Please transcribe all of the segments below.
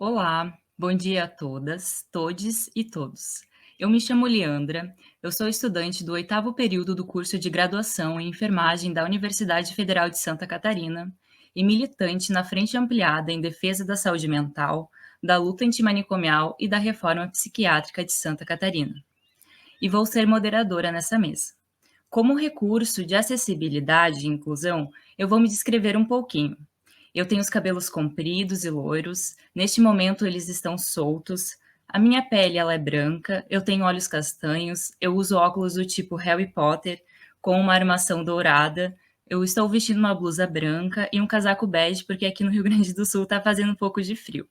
Olá, bom dia a todas, todes e todos. Eu me chamo Leandra, eu sou estudante do oitavo período do curso de graduação em enfermagem da Universidade Federal de Santa Catarina e militante na Frente Ampliada em Defesa da Saúde Mental, da luta antimanicomial e da reforma psiquiátrica de Santa Catarina. E vou ser moderadora nessa mesa. Como recurso de acessibilidade e inclusão, eu vou me descrever um pouquinho. Eu tenho os cabelos compridos e loiros, neste momento eles estão soltos, a minha pele ela é branca, eu tenho olhos castanhos, eu uso óculos do tipo Harry Potter, com uma armação dourada, eu estou vestindo uma blusa branca e um casaco bege, porque aqui no Rio Grande do Sul está fazendo um pouco de frio.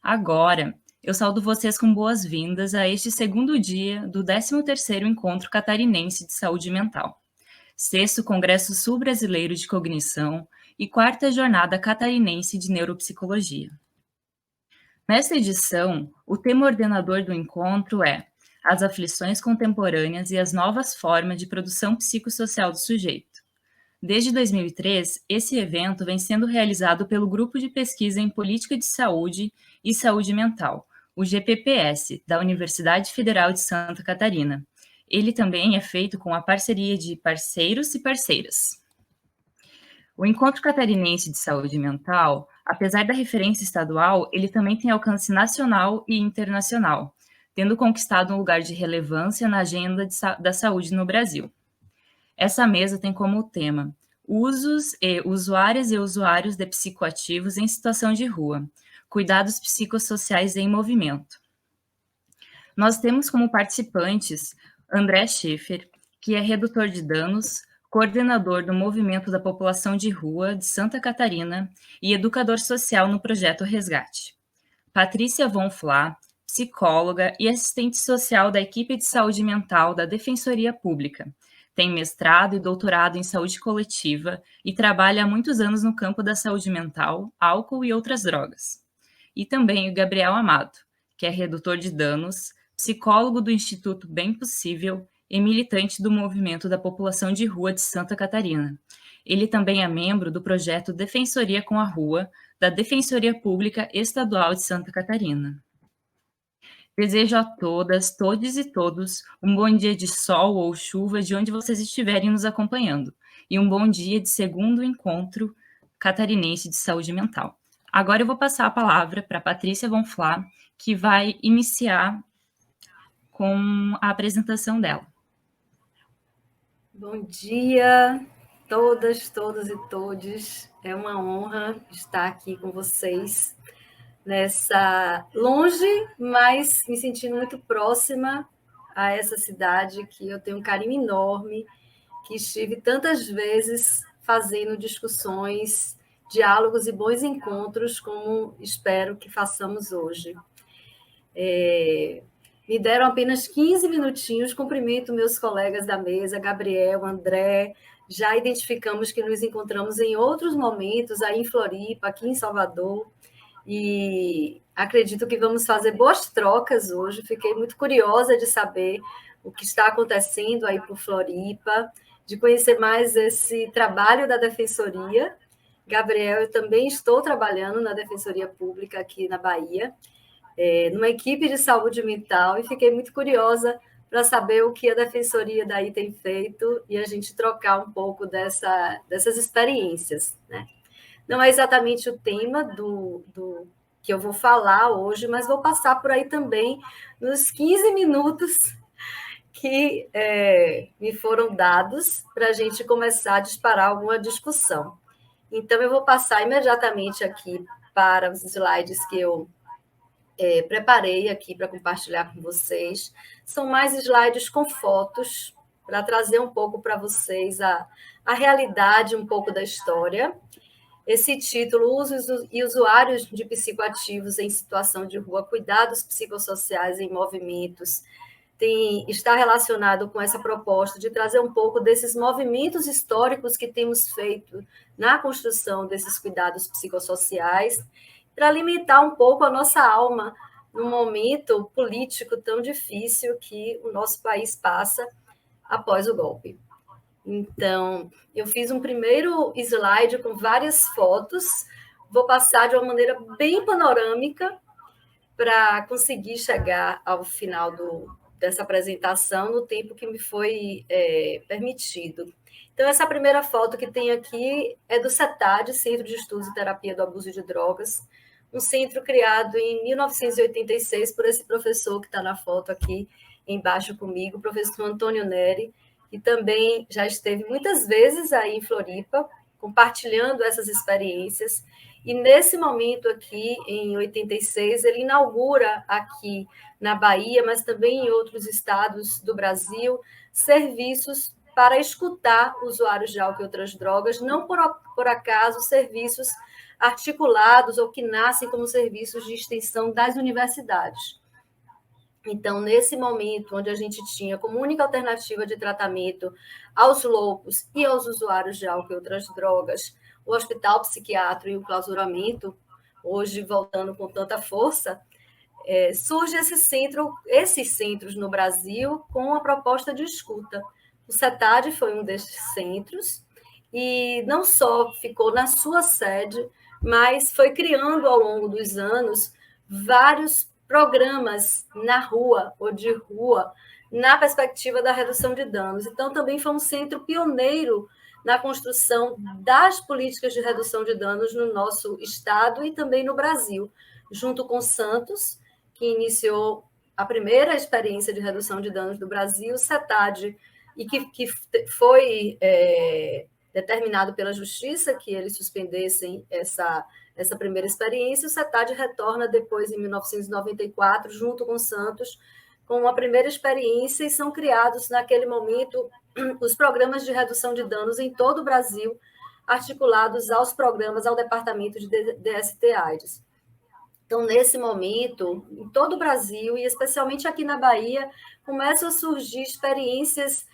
Agora, eu saúdo vocês com boas-vindas a este segundo dia do 13º Encontro Catarinense de Saúde Mental, sexto Congresso Sul-Brasileiro de Cognição e quarta Jornada Catarinense de Neuropsicologia. Nesta edição, o tema ordenador do encontro é As aflições contemporâneas e as novas formas de produção psicossocial do sujeito. Desde 2003, esse evento vem sendo realizado pelo Grupo de Pesquisa em Política de Saúde e Saúde Mental, o GPPS, da Universidade Federal de Santa Catarina. Ele também é feito com a parceria de parceiros e parceiras. O Encontro Catarinense de Saúde Mental, apesar da referência estadual, ele também tem alcance nacional e internacional, tendo conquistado um lugar de relevância na agenda da saúde no Brasil. Essa mesa tem como tema usos e usuárias e usuários de psicoativos em situação de rua, cuidados psicossociais em movimento. Nós temos como participantes André Schiffer, que é redutor de danos, coordenador do Movimento da População de Rua de Santa Catarina e educador social no Projeto Resgate. Patrícia Von Flá, psicóloga e assistente social da equipe de saúde mental da Defensoria Pública. Tem mestrado e doutorado em saúde coletiva e trabalha há muitos anos no campo da saúde mental, álcool e outras drogas. E também o Gabriel Amado, que é redutor de danos, psicólogo do Instituto Bem Possível e militante do Movimento da População de Rua de Santa Catarina. Ele também é membro do projeto Defensoria com a Rua, da Defensoria Pública Estadual de Santa Catarina. Desejo a todas, todes e todos um bom dia de sol ou chuva de onde vocês estiverem nos acompanhando e um bom dia de segundo encontro catarinense de saúde mental. Agora eu vou passar a palavra para a Patrícia Von Flá, que vai iniciar com a apresentação dela. Bom dia, todas, todos e todes. É uma honra estar aqui com vocês nessa longe, mas me sentindo muito próxima a essa cidade que eu tenho um carinho enorme, que estive tantas vezes fazendo discussões, diálogos e bons encontros, como espero que façamos hoje. Me deram apenas 15 minutinhos, cumprimento meus colegas da mesa, Gabriel, André, já identificamos que nos encontramos em outros momentos, aí em Floripa, aqui em Salvador, e acredito que vamos fazer boas trocas hoje. Fiquei muito curiosa de saber o que está acontecendo aí por Floripa, de conhecer mais esse trabalho da Defensoria. Gabriel, eu também estou trabalhando na Defensoria Pública aqui na Bahia, numa equipe de saúde mental, e fiquei muito curiosa para saber o que a Defensoria daí tem feito e a gente trocar um pouco dessas experiências, né? Não é exatamente o tema do que eu vou falar hoje, mas vou passar por aí também nos 15 minutos que me foram dados para a gente começar a disparar alguma discussão. Então, eu vou passar imediatamente aqui para os slides que eu preparei aqui para compartilhar com vocês. São mais slides com fotos, para trazer um pouco para vocês a realidade, um pouco da história. Esse título, Usos e Usuários de Psicoativos em Situação de Rua, Cuidados Psicossociais em Movimentos, está relacionado com essa proposta de trazer um pouco desses movimentos históricos que temos feito na construção desses cuidados psicossociais, para alimentar um pouco a nossa alma num momento político tão difícil que o nosso país passa após o golpe. Então, eu fiz um primeiro slide com várias fotos, vou passar de uma maneira bem panorâmica para conseguir chegar ao final dessa apresentação no tempo que me foi permitido. Então, essa primeira foto que tem aqui é do CETAD, Centro de Estudos e Terapia do Abuso de Drogas, um centro criado em 1986 por esse professor que está na foto aqui embaixo comigo, o professor Antônio Neri, que também já esteve muitas vezes aí em Floripa, compartilhando essas experiências. E nesse momento aqui, em 86, ele inaugura aqui na Bahia, mas também em outros estados do Brasil, serviços para escutar usuários de álcool e outras drogas, não por acaso serviços articulados ou que nascem como serviços de extensão das universidades. Então, nesse momento, onde a gente tinha como única alternativa de tratamento aos loucos e aos usuários de álcool e outras drogas, o hospital psiquiátrico e o clausuramento, hoje voltando com tanta força, surge esses centros no Brasil com a proposta de escuta. O CETAD foi um desses centros e não só ficou na sua sede, mas foi criando ao longo dos anos vários programas na rua ou de rua na perspectiva da redução de danos. Então, também foi um centro pioneiro na construção das políticas de redução de danos no nosso estado e também no Brasil, junto com Santos, que iniciou a primeira experiência de redução de danos do Brasil, o CETAD, e que foi determinado pela Justiça que eles suspendessem essa primeira experiência. O CETAD retorna depois, em 1994, junto com Santos, com uma primeira experiência, e são criados, naquele momento, os programas de redução de danos em todo o Brasil, articulados aos programas, ao Departamento de DST-AIDS. Então, nesse momento, em todo o Brasil, e especialmente aqui na Bahia, começam a surgir experiências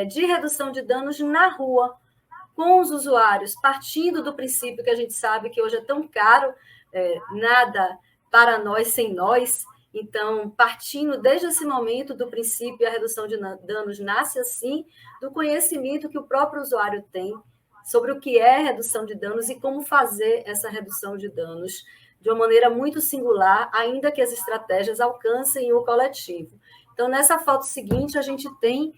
de redução de danos na rua, com os usuários, partindo do princípio que a gente sabe que hoje é tão caro, nada para nós sem nós. Então, partindo desde esse momento do princípio, a redução de danos nasce assim, do conhecimento que o próprio usuário tem sobre o que é redução de danos e como fazer essa redução de danos de uma maneira muito singular, ainda que as estratégias alcancem o coletivo. Então, nessa foto seguinte, a gente tem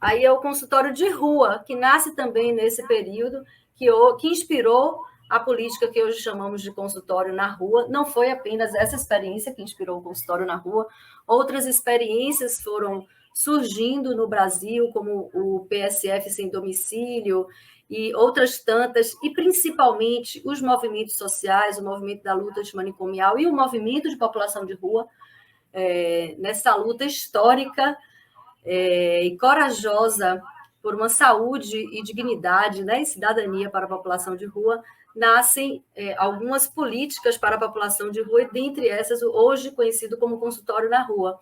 aí é o consultório de rua, que nasce também nesse período, que inspirou a política que hoje chamamos de consultório na rua. Não foi apenas essa experiência que inspirou o consultório na rua, outras experiências foram surgindo no Brasil, como o PSF sem domicílio e outras tantas, e principalmente os movimentos sociais, o movimento da luta antimanicomial e o movimento de população de rua, nessa luta histórica e corajosa por uma saúde e dignidade, né, e cidadania para a população de rua, nascem algumas políticas para a população de rua, e dentre essas, hoje conhecido como consultório na rua.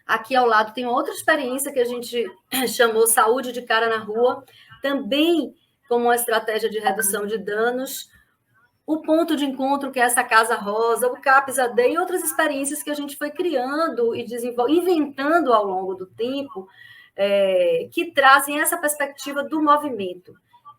Aqui ao lado tem outra experiência que a gente chamou Saúde de Cara na Rua, também como uma estratégia de redução de danos, o ponto de encontro, que é essa Casa Rosa, o CAPS AD e outras experiências que a gente foi criando e inventando ao longo do tempo, que trazem essa perspectiva do movimento.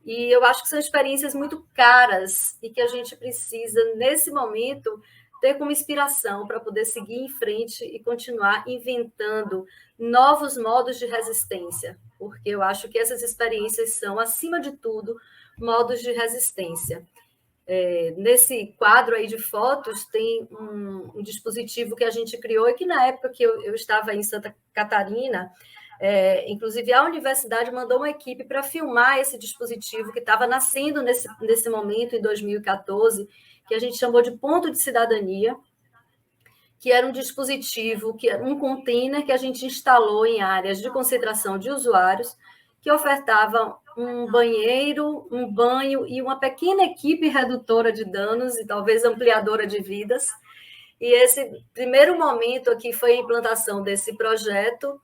E eu acho que são experiências muito caras e que a gente precisa, nesse momento, ter como inspiração para poder seguir em frente e continuar inventando novos modos de resistência, porque eu acho que essas experiências são, acima de tudo, modos de resistência. Nesse quadro aí de fotos tem um dispositivo que a gente criou e que na época que eu estava em Santa Catarina, inclusive a universidade mandou uma equipe para filmar esse dispositivo que estava nascendo nesse momento, em 2014, que a gente chamou de Ponto de Cidadania, que era um dispositivo, que era um container que a gente instalou em áreas de concentração de usuários, que ofertava um banheiro, um banho e uma pequena equipe redutora de danos e talvez ampliadora de vidas. E esse primeiro momento aqui foi a implantação desse projeto.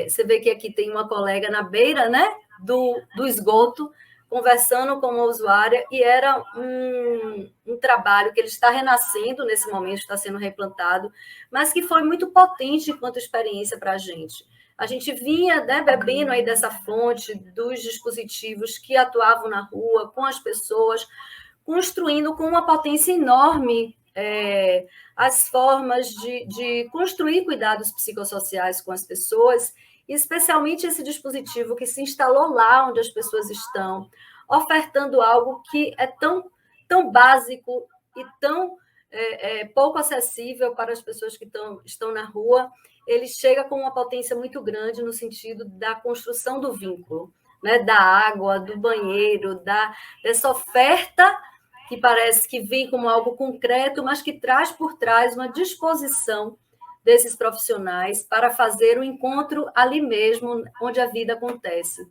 Você vê que aqui tem uma colega na beira, né, do esgoto, conversando com uma usuária, e era um trabalho que ele está renascendo nesse momento, está sendo replantado, mas que foi muito potente enquanto experiência para a gente. A gente vinha, né, bebendo aí dessa fonte dos dispositivos que atuavam na rua, com as pessoas, construindo com uma potência enorme as formas de construir cuidados psicossociais com as pessoas, especialmente esse dispositivo que se instalou lá onde as pessoas estão, ofertando algo que é tão básico e tão pouco acessível para as pessoas que estão na rua. Ele chega com uma potência muito grande no sentido da construção do vínculo, né? Da água, do banheiro, dessa oferta que parece que vem como algo concreto, mas que traz por trás uma disposição desses profissionais para fazer o encontro ali mesmo, onde a vida acontece.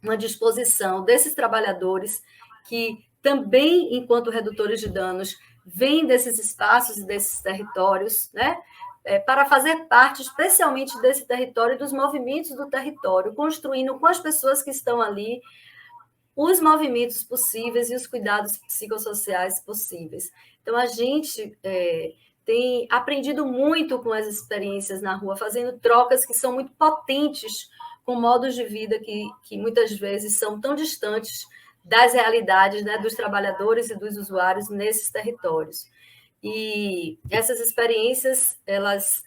Uma disposição desses trabalhadores que também, enquanto redutores de danos, vêm desses espaços e desses territórios, né? Para fazer parte, especialmente desse território, dos movimentos do território, construindo com as pessoas que estão ali os movimentos possíveis e os cuidados psicossociais possíveis. Então, a gente tem aprendido muito com as experiências na rua, fazendo trocas que são muito potentes, com modos de vida que muitas vezes são tão distantes das realidades, né, dos trabalhadores e dos usuários nesses territórios. E essas experiências, elas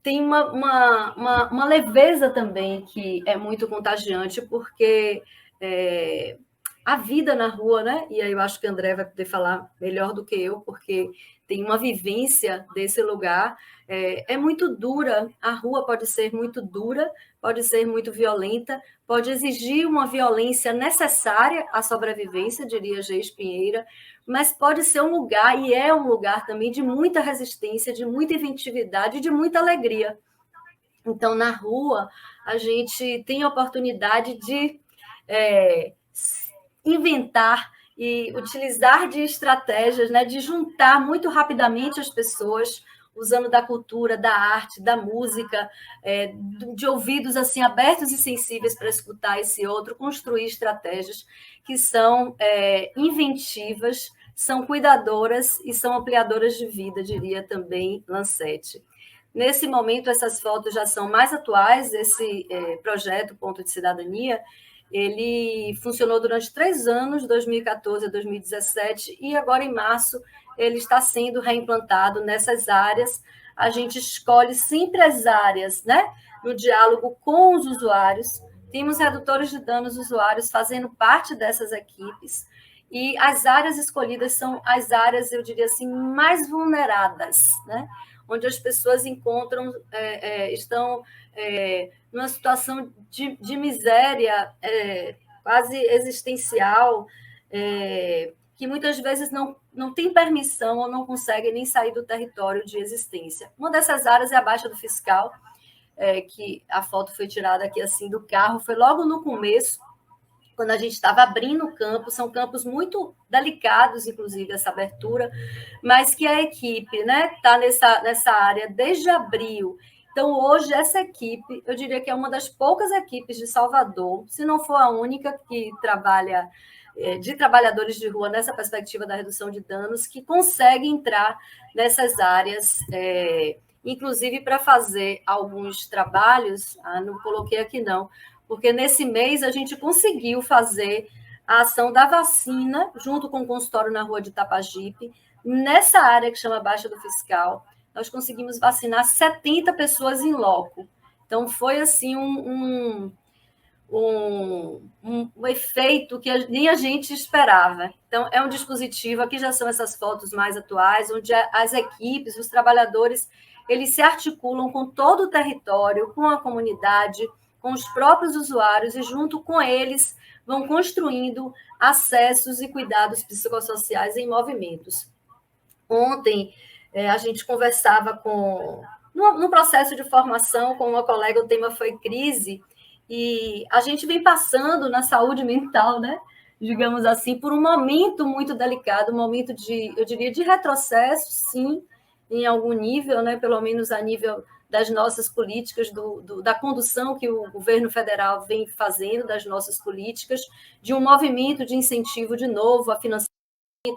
têm uma leveza também que é muito contagiante, porque a vida na rua, né? E aí eu acho que o André vai poder falar melhor do que eu, porque tem uma vivência desse lugar, é muito dura. A rua pode ser muito dura, pode ser muito violenta, pode exigir uma violência necessária à sobrevivência, diria Geis Pinheira, mas pode ser um lugar, e é um lugar também de muita resistência, de muita inventividade, de muita alegria. Então, na rua, a gente tem a oportunidade de inventar e utilizar de estratégias, né, de juntar muito rapidamente as pessoas, usando da cultura, da arte, da música, de ouvidos assim abertos e sensíveis para escutar esse outro, construir estratégias que são inventivas, são cuidadoras e são ampliadoras de vida, diria também Lancete. Nesse momento, essas fotos já são mais atuais. Esse projeto Ponto de Cidadania, ele funcionou durante 3 anos, 2014 a 2017, e agora, em março, ele está sendo reimplantado nessas áreas. A gente escolhe sempre as áreas, né, no diálogo com os usuários. Temos redutores de danos usuários fazendo parte dessas equipes, e as áreas escolhidas são as áreas, eu diria assim, mais vulneradas, né? Onde as pessoas estão numa situação de miséria quase existencial, que muitas vezes não tem permissão ou não conseguem nem sair do território de existência. Uma dessas áreas é a Baixa do Fiscal, que a foto foi tirada aqui assim do carro, foi logo no começo, quando a gente estava abrindo o campo. São campos muito delicados, inclusive, essa abertura, mas que a equipe está nessa área desde abril. Então, hoje, essa equipe, eu diria que é uma das poucas equipes de Salvador, se não for a única que trabalha de trabalhadores de rua nessa perspectiva da redução de danos, que consegue entrar nessas áreas, inclusive para fazer alguns trabalhos, não coloquei aqui não, porque nesse mês a gente conseguiu fazer a ação da vacina, junto com o consultório na rua de Tapajipe, nessa área que chama Baixa do Fiscal. Nós conseguimos vacinar 70 pessoas em loco. Então, foi assim um efeito que nem a gente esperava. Então, é um dispositivo, aqui já são essas fotos mais atuais, onde as equipes, os trabalhadores, eles se articulam com todo o território, com a comunidade, com os próprios usuários, e junto com eles vão construindo acessos e cuidados psicossociais em movimentos. Ontem, a gente conversava no processo de formação com uma colega, o tema foi crise, e a gente vem passando na saúde mental, né? Digamos assim, por um momento muito delicado, um momento eu diria, de retrocesso, sim, em algum nível, né? Pelo menos a nível das nossas políticas, da condução que o governo federal vem fazendo das nossas políticas, de um movimento de incentivo, de novo, a financiamento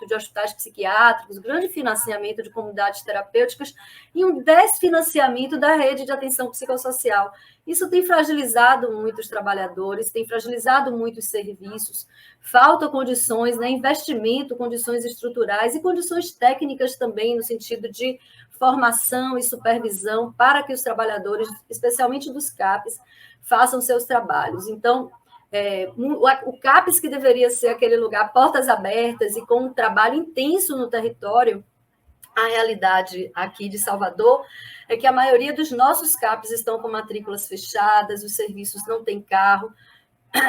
de hospitais psiquiátricos, grande financiamento de comunidades terapêuticas e um desfinanciamento da rede de atenção psicossocial. Isso tem fragilizado muito os trabalhadores, tem fragilizado muito os serviços, falta condições, né, investimento, condições estruturais e condições técnicas também, no sentido de formação e supervisão para que os trabalhadores, especialmente dos CAPs, façam seus trabalhos. Então, o CAPES, que deveria ser aquele lugar portas abertas e com um trabalho intenso no território, a realidade aqui de Salvador é que a maioria dos nossos CAPs estão com matrículas fechadas, os serviços não têm carro,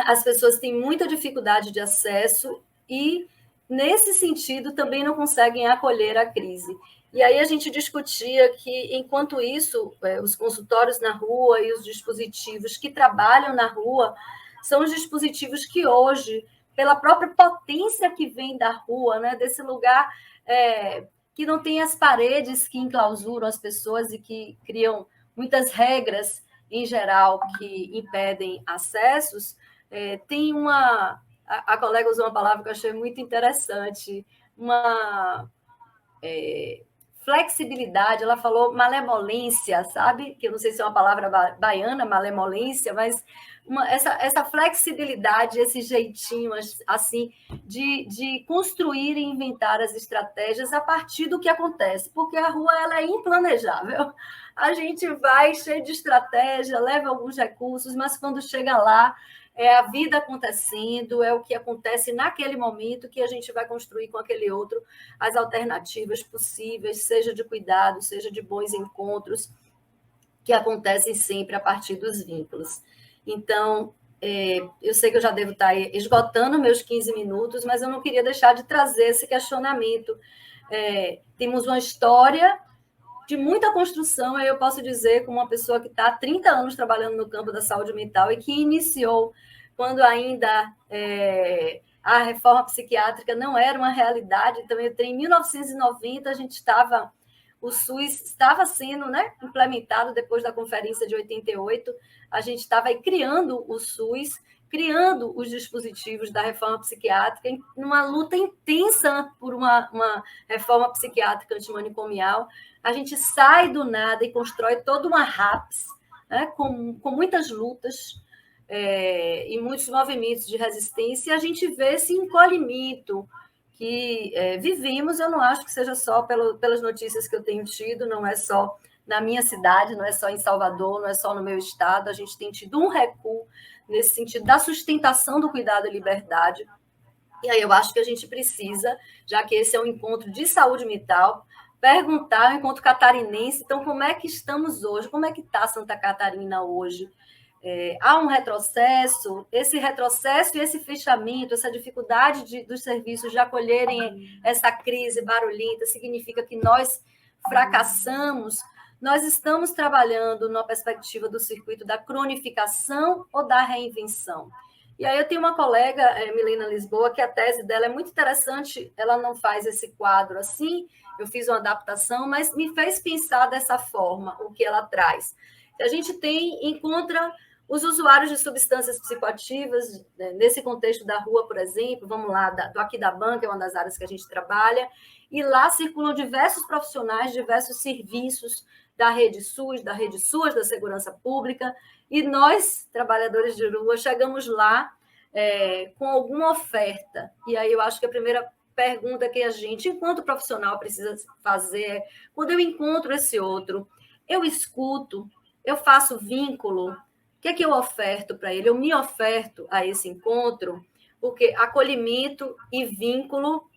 as pessoas têm muita dificuldade de acesso e, nesse sentido, também não conseguem acolher a crise. E aí a gente discutia que, enquanto isso, os consultórios na rua e os dispositivos que trabalham na rua são os dispositivos que hoje, pela própria potência que vem da rua, né, desse lugar que não tem as paredes que enclausuram as pessoas e que criam muitas regras, em geral, que impedem acessos, tem uma... A colega usou uma palavra que eu achei muito interessante, uma flexibilidade, ela falou malemolência, sabe? Que eu não sei se é uma palavra baiana, malemolência, mas essa flexibilidade, esse jeitinho assim de construir e inventar as estratégias a partir do que acontece, porque a rua ela é implanejável. A gente vai cheio de estratégia, leva alguns recursos, mas quando chega lá, é a vida acontecendo, é o que acontece naquele momento que a gente vai construir com aquele outro as alternativas possíveis, seja de cuidado, seja de bons encontros, que acontecem sempre a partir dos vínculos. Então, eu sei que eu já devo estar esgotando meus 15 minutos, mas eu não queria deixar de trazer esse questionamento. Temos uma história de muita construção, eu posso dizer, como uma pessoa que está há 30 anos trabalhando no campo da saúde mental e que iniciou quando ainda a reforma psiquiátrica não era uma realidade. Então, eu entrei em 1990, o SUS estava sendo, né, implementado depois da Conferência de 88, a gente estava aí criando o SUS, criando os dispositivos da reforma psiquiátrica, numa luta intensa por uma reforma psiquiátrica antimanicomial. A gente sai do nada e constrói toda uma RAPS, né, com muitas lutas e muitos movimentos de resistência, e a gente vê esse encolhimento que vivemos. Eu não acho que seja só pelas notícias que eu tenho tido, não é só na minha cidade, não é só em Salvador, não é só no meu estado, a gente tem tido um recuo nesse sentido da sustentação do cuidado e liberdade. E aí eu acho que a gente precisa, já que esse é um encontro de saúde mental, perguntar, um encontro catarinense, então como é que estamos hoje, como é que está Santa Catarina hoje? Há um retrocesso, esse retrocesso e esse fechamento, essa dificuldade dos serviços de acolherem essa crise barulhenta, significa que nós fracassamos. Nós estamos trabalhando na perspectiva do circuito da cronificação ou da reinvenção. E aí eu tenho uma colega, Milena Lisboa, que a tese dela é muito interessante, ela não faz esse quadro assim, eu fiz uma adaptação, mas me fez pensar dessa forma, o que ela traz. A gente encontra os usuários de substâncias psicoativas, né, nesse contexto da rua, por exemplo, vamos lá, do Aquidauã, que é uma das áreas que a gente trabalha, e lá circulam diversos profissionais, diversos serviços da rede SUS, da Segurança Pública, e nós, trabalhadores de rua, chegamos lá com alguma oferta. E aí eu acho que a primeira pergunta que a gente, enquanto profissional, precisa fazer é, quando eu encontro esse outro, eu escuto, eu faço vínculo, o que é que eu oferto para ele? Eu me oferto a esse encontro, porque acolhimento e vínculo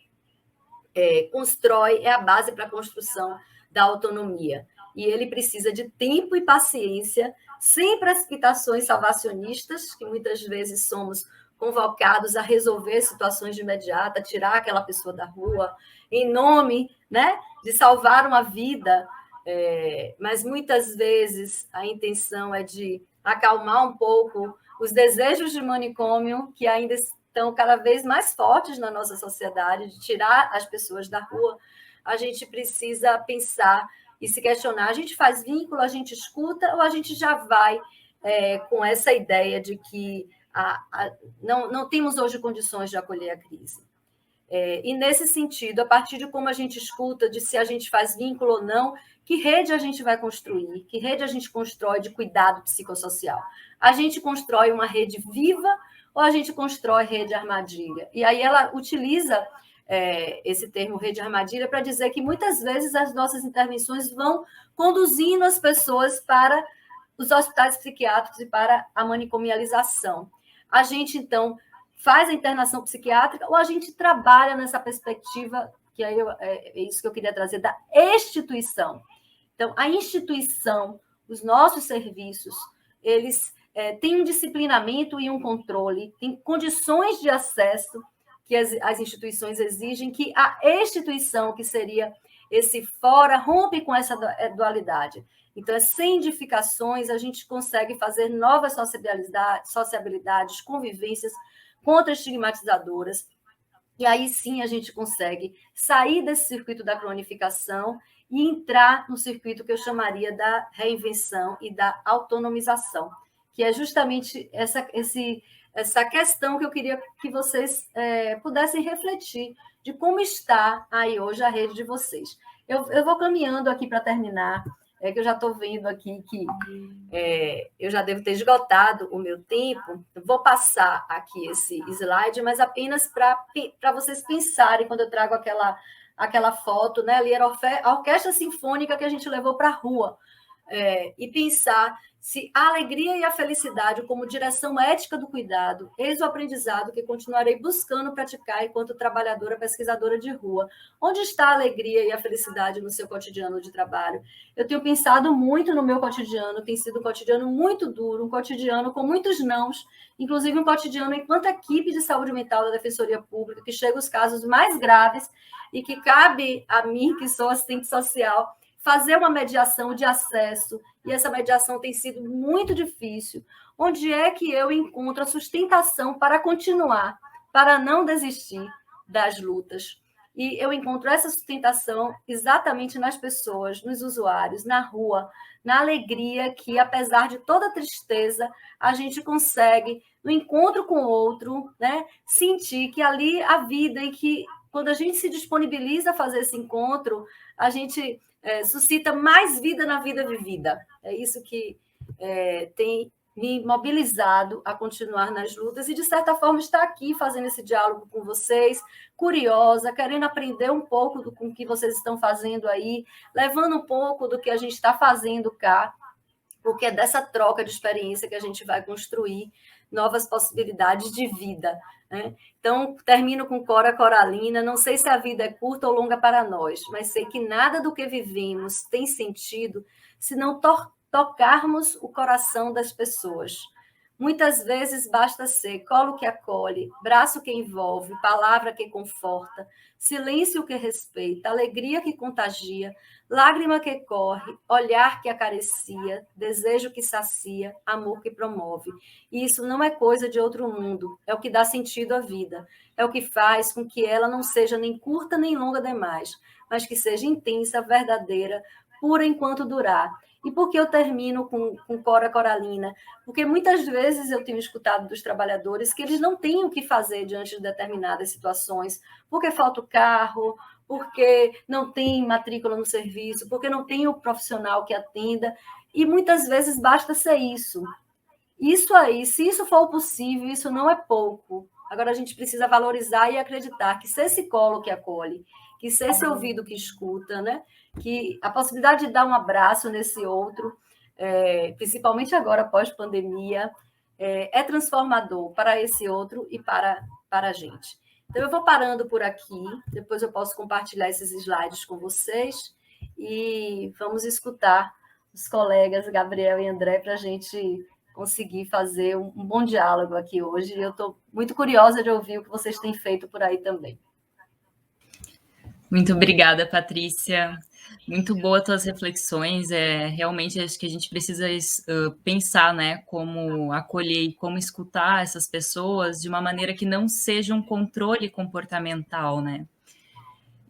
é a base para a construção da autonomia. E ele precisa de tempo e paciência, sem precipitações salvacionistas, que muitas vezes somos convocados a resolver situações de imediata, tirar aquela pessoa da rua, em nome, né, de salvar uma vida, mas muitas vezes a intenção é de acalmar um pouco os desejos de manicômio, que ainda estão cada vez mais fortes na nossa sociedade, de tirar as pessoas da rua. A gente precisa pensar e se questionar: a gente faz vínculo, a gente escuta, ou a gente já vai com essa ideia de que não temos hoje condições de acolher a crise? E nesse sentido, a partir de como a gente escuta, de se a gente faz vínculo ou não, que rede a gente vai construir, que rede a gente constrói de cuidado psicossocial. A gente constrói uma rede viva ou a gente constrói rede armadilha? E aí ela utiliza esse termo rede armadilha para dizer que muitas vezes as nossas intervenções vão conduzindo as pessoas para os hospitais psiquiátricos e para a manicomialização. A gente, então, faz a internação psiquiátrica ou a gente trabalha nessa perspectiva, que aí é isso que eu queria trazer, da instituição. Então, a instituição, os nossos serviços, eles têm um disciplinamento e um controle, têm condições de acesso que as instituições exigem, que a instituição, que seria esse fora, rompe com essa dualidade. Então, sem indicações, a gente consegue fazer novas sociabilidades, convivências contra-estigmatizadoras, e aí sim a gente consegue sair desse circuito da cronificação e entrar no circuito que eu chamaria da reinvenção e da autonomização, que é justamente essa questão que eu queria que vocês pudessem refletir de como está aí hoje a rede de vocês. Eu vou caminhando aqui para terminar, que eu já estou vendo aqui que eu já devo ter esgotado o meu tempo. Vou passar aqui esse slide, mas apenas para vocês pensarem, quando eu trago aquela foto, né? Ali era a orquestra sinfônica que a gente levou para a rua, e pensar se a alegria e a felicidade como direção ética do cuidado, eis o aprendizado que continuarei buscando praticar enquanto trabalhadora pesquisadora de rua. Onde está a alegria e a felicidade no seu cotidiano de trabalho? Eu tenho pensado muito no meu cotidiano, tem sido um cotidiano muito duro, um cotidiano com muitos nãos, inclusive um cotidiano enquanto equipe de saúde mental da Defensoria Pública, que chega os casos mais graves e que cabe a mim, que sou assistente social, fazer uma mediação de acesso, e essa mediação tem sido muito difícil. Onde é que eu encontro a sustentação para continuar, para não desistir das lutas? E eu encontro essa sustentação exatamente nas pessoas, nos usuários, na rua, na alegria que, apesar de toda a tristeza, a gente consegue, no encontro com o outro, né, sentir que ali a vida, e que quando a gente se disponibiliza a fazer esse encontro, a gente suscita mais vida na vida vivida. É isso que tem me mobilizado a continuar nas lutas e, de certa forma, estar aqui fazendo esse diálogo com vocês, curiosa, querendo aprender um pouco com o que vocês estão fazendo aí, levando um pouco do que a gente está fazendo cá, porque é dessa troca de experiência que a gente vai construir novas possibilidades de vida, né? Então, termino com Cora Coralina. Não sei se a vida é curta ou longa para nós, mas sei que nada do que vivemos tem sentido se não tocarmos o coração das pessoas. Muitas vezes basta ser colo que acolhe, braço que envolve, palavra que conforta, silêncio que respeita, alegria que contagia, lágrima que corre, olhar que acaricia, desejo que sacia, amor que promove. E isso não é coisa de outro mundo, é o que dá sentido à vida, é o que faz com que ela não seja nem curta nem longa demais, mas que seja intensa, verdadeira, pura enquanto durar. E por que eu termino com Cora Coralina? Porque muitas vezes eu tenho escutado dos trabalhadores que eles não têm o que fazer diante de determinadas situações, porque falta o carro, porque não tem matrícula no serviço, porque não tem o profissional que atenda, e muitas vezes basta ser isso. Isso aí, se isso for possível, isso não é pouco. Agora a gente precisa valorizar e acreditar que se esse colo que acolhe, que se esse ouvido que escuta, né, que a possibilidade de dar um abraço nesse outro, principalmente agora pós-pandemia, é transformador para esse outro e para a gente. Então, eu vou parando por aqui, depois eu posso compartilhar esses slides com vocês e vamos escutar os colegas Gabriel e André para a gente conseguir fazer um bom diálogo aqui hoje. Eu estou muito curiosa de ouvir o que vocês têm feito por aí também. Muito obrigada, Patrícia. Muito boa tuas reflexões. Realmente acho que a gente precisa pensar, né, como acolher e como escutar essas pessoas de uma maneira que não seja um controle comportamental, né?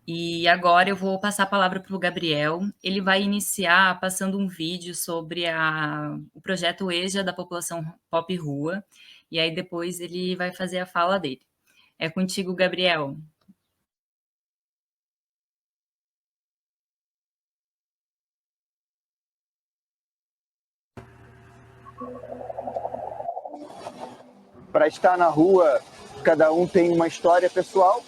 E agora eu vou passar a palavra para o Gabriel. Ele vai iniciar passando um vídeo sobre o projeto EJA da população Pop Rua, e aí depois ele vai fazer a fala dele. É contigo, Gabriel. para estar na rua, cada um tem uma história pessoal.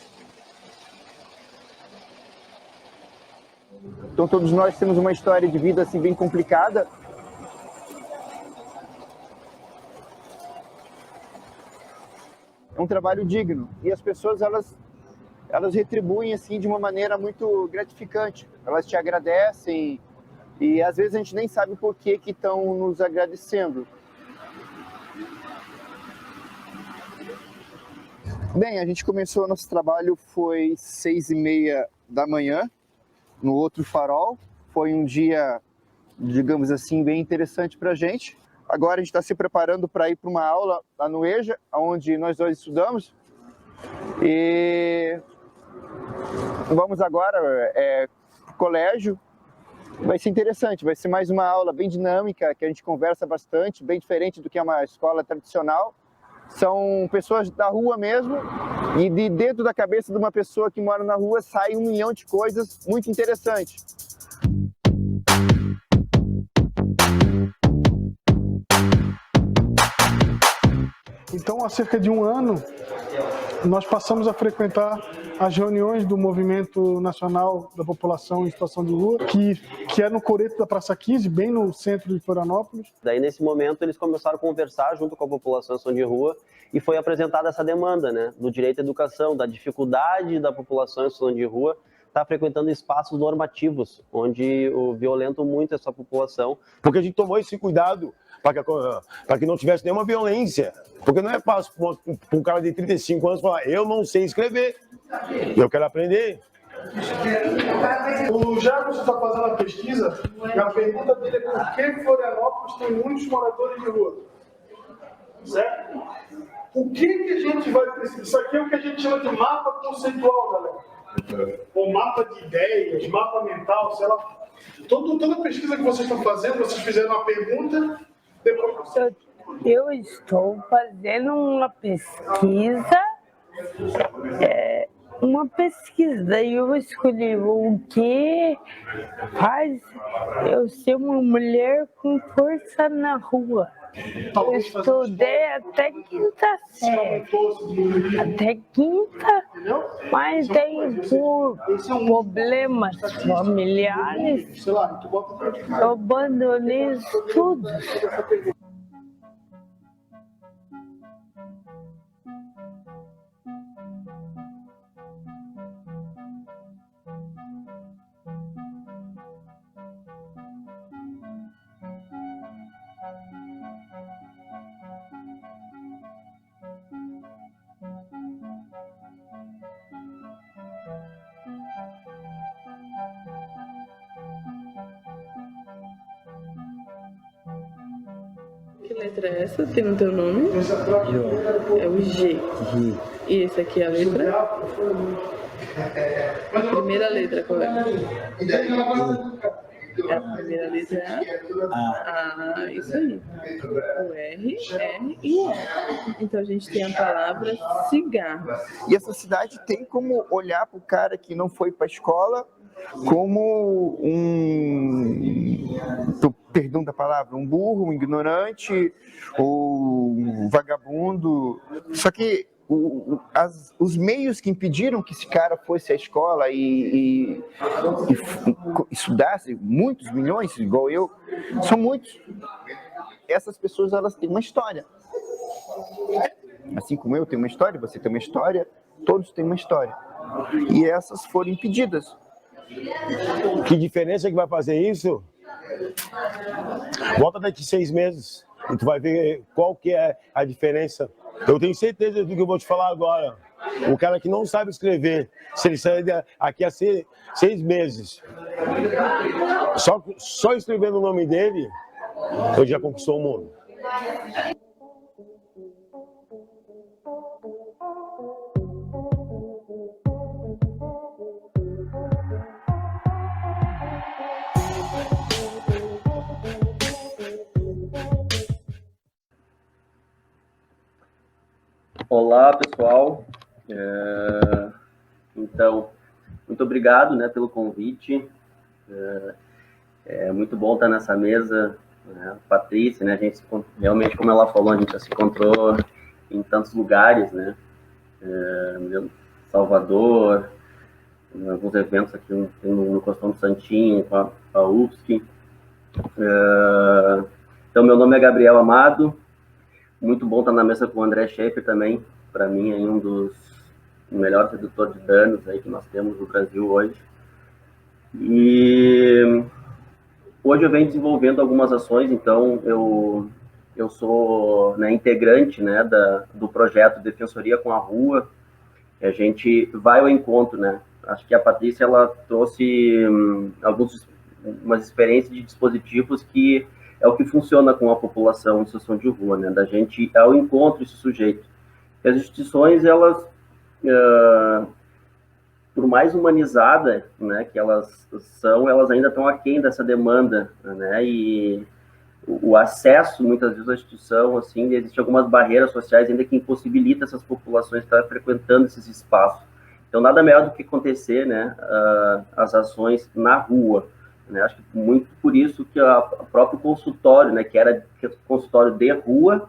Então todos nós temos uma história de vida assim bem complicada. É um trabalho digno e as pessoas elas retribuem assim de uma maneira muito gratificante. Elas te agradecem e às vezes a gente nem sabe por que estão nos agradecendo. Bem, a gente começou nosso trabalho foi 6h30 da manhã no outro farol. Foi um dia, digamos assim, bem interessante para a gente. Agora a gente está se preparando para ir para uma aula lá no EJA, onde nós dois estudamos. E vamos agora para o colégio. Vai ser interessante, vai ser mais uma aula bem dinâmica, que a gente conversa bastante, bem diferente do que é uma escola tradicional. São pessoas da rua mesmo, e de dentro da cabeça de uma pessoa que mora na rua sai 1 milhão de coisas muito interessantes. Então, há cerca de 1 ano, nós passamos a frequentar as reuniões do Movimento Nacional da População em Situação de Rua, que é no coreto da Praça 15, bem no centro de Florianópolis. Daí, nesse momento, eles começaram a conversar junto com a população em situação de rua e foi apresentada essa demanda, né, do direito à educação, da dificuldade da população em situação de rua estar frequentando espaços normativos, onde violentam muito essa população. Porque a gente tomou esse cuidado para que não tivesse nenhuma violência. Porque não é fácil para um cara de 35 anos falar, eu não sei escrever, eu quero aprender. O Jago está fazendo a pesquisa e a pergunta dele é por que Florianópolis tem muitos moradores de rua? Certo? O que a gente vai precisar? Isso aqui é o que a gente chama de mapa conceitual, galera. Ou mapa de ideias, mapa mental, sei lá. Toda pesquisa que vocês estão fazendo, vocês fizeram uma pergunta, depois você... Eu estou fazendo uma pesquisa, daí eu escolhi o que faz eu ser uma mulher com força na rua. Eu estudei até quinta série, mas tem por problemas familiares, eu abandonei os estudos. Que letra é essa? Tem no teu nome? É o G. E esse aqui é a letra? A primeira letra, qual é? A primeira letra é A. Isso aí. O R, R e E. Então a gente tem a palavra cigarro. E essa cidade tem como olhar para o cara que não foi para a escola como perdão da palavra, um burro, um ignorante, ou um vagabundo. Só que os meios que impediram que esse cara fosse à escola e estudasse, muitos milhões, igual eu, são muitos. Essas pessoas, elas têm uma história. Assim como eu tenho uma história, você tem uma história, todos têm uma história. E essas foram impedidas. Que diferença que vai fazer isso? Volta daqui 6 meses e tu vai ver qual que é a diferença. Eu tenho certeza do que eu vou te falar agora. O cara que não sabe escrever, se ele sair aqui a 6 meses, só escrevendo o nome dele, ele já conquistou o mundo. Olá, pessoal. Então, muito obrigado, né, pelo convite. É muito bom estar nessa mesa, né, Patrícia, né, a gente realmente, como ela falou, a gente já se encontrou em tantos lugares, né? Salvador, alguns eventos aqui no Costão do Santinho, com a UFSC. Então, meu nome é Gabriel Amado, muito bom estar na mesa com o André Schaefer também, para mim é um dos melhores redutores de danos aí que nós temos no Brasil hoje. E hoje eu venho desenvolvendo algumas ações, então eu sou, né, integrante, né, do projeto Defensoria com a Rua. A gente vai ao encontro, né? Acho que a Patrícia ela trouxe umas experiências de dispositivos que é o que funciona com a população em situação de rua, né? Da gente ir ao encontro desse sujeito. E as instituições, elas, por mais humanizadas, né, que elas são, elas ainda estão aquém dessa demanda, né? E o acesso, muitas vezes, à instituição, assim, existem algumas barreiras sociais ainda que impossibilitam essas populações estar frequentando esses espaços. Então, nada melhor do que acontecer, né, as ações na rua, né? Acho que muito por isso que o próprio consultório, né, que era consultório de rua,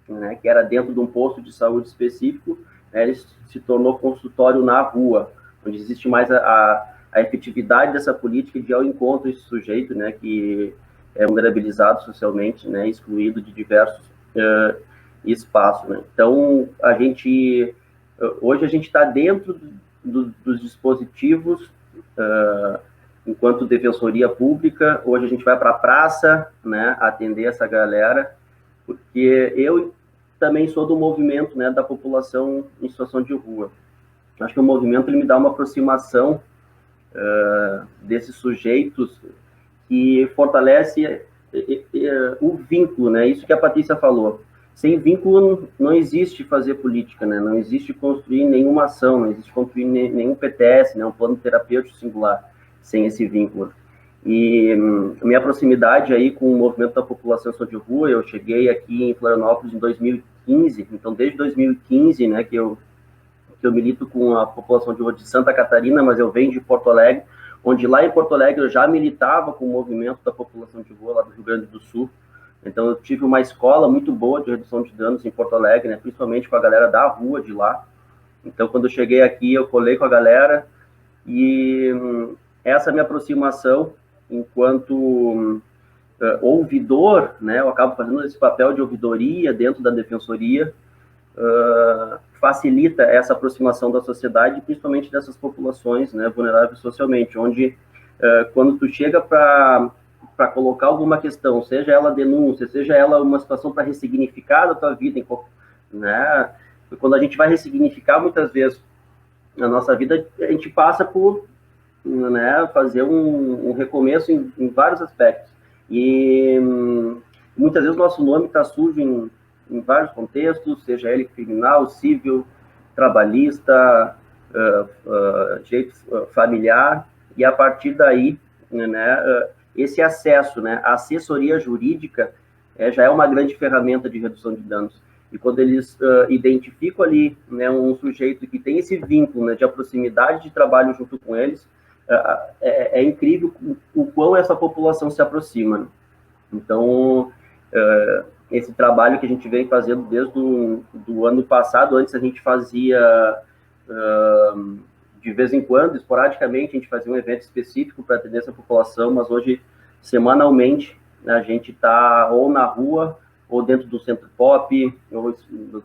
né, que era dentro de um posto de saúde específico, né, ele se tornou consultório na rua, onde existe mais a efetividade dessa política de ir ao encontro desse sujeito, né, que é vulnerabilizado socialmente, né, excluído de diversos espaços, né? Então, hoje a gente está dentro dos dispositivos, enquanto defensoria pública. Hoje a gente vai para a praça, né, atender essa galera, porque eu também sou do movimento, né, da população em situação de rua. Acho que o movimento ele me dá uma aproximação desses sujeitos que fortalece o vínculo, né? Isso que a Patrícia falou. Sem vínculo não existe fazer política, né? Não existe construir nenhuma ação, não existe construir nenhum PTS, né? Um plano terapêutico singular, sem esse vínculo. E minha proximidade aí com o movimento da população de rua, eu cheguei aqui em Florianópolis em 2015, então desde 2015, né, que eu milito com a população de rua de Santa Catarina, mas eu venho de Porto Alegre, onde lá em Porto Alegre eu já militava com o movimento da população de rua lá do Rio Grande do Sul. Então eu tive uma escola muito boa de redução de danos em Porto Alegre, né, principalmente com a galera da rua de lá. Então quando eu cheguei aqui eu colei com a galera e essa minha aproximação enquanto ouvidor, né, eu acabo fazendo esse papel de ouvidoria dentro da defensoria, facilita essa aproximação da sociedade, principalmente dessas populações, né, vulneráveis socialmente, onde quando tu chega para colocar alguma questão, seja ela denúncia, seja ela uma situação para ressignificar a tua vida, né, quando a gente vai ressignificar muitas vezes na nossa vida, a gente passa por, né, fazer um recomeço em vários aspectos, e muitas vezes o nosso nome está sujo em vários contextos, seja ele criminal, civil, trabalhista, jeito familiar, e a partir daí, né, esse acesso, né, a assessoria jurídica já é uma grande ferramenta de redução de danos. E quando eles identificam ali, né, um sujeito que tem esse vínculo, né, de proximidade de trabalho junto com eles, é incrível o quão essa população se aproxima, né? Então, esse trabalho que a gente vem fazendo desde do ano passado, antes a gente fazia de vez em quando, esporadicamente, a gente fazia um evento específico para atender essa população, mas hoje, semanalmente, a gente está ou na rua, ou dentro do centro pop, ou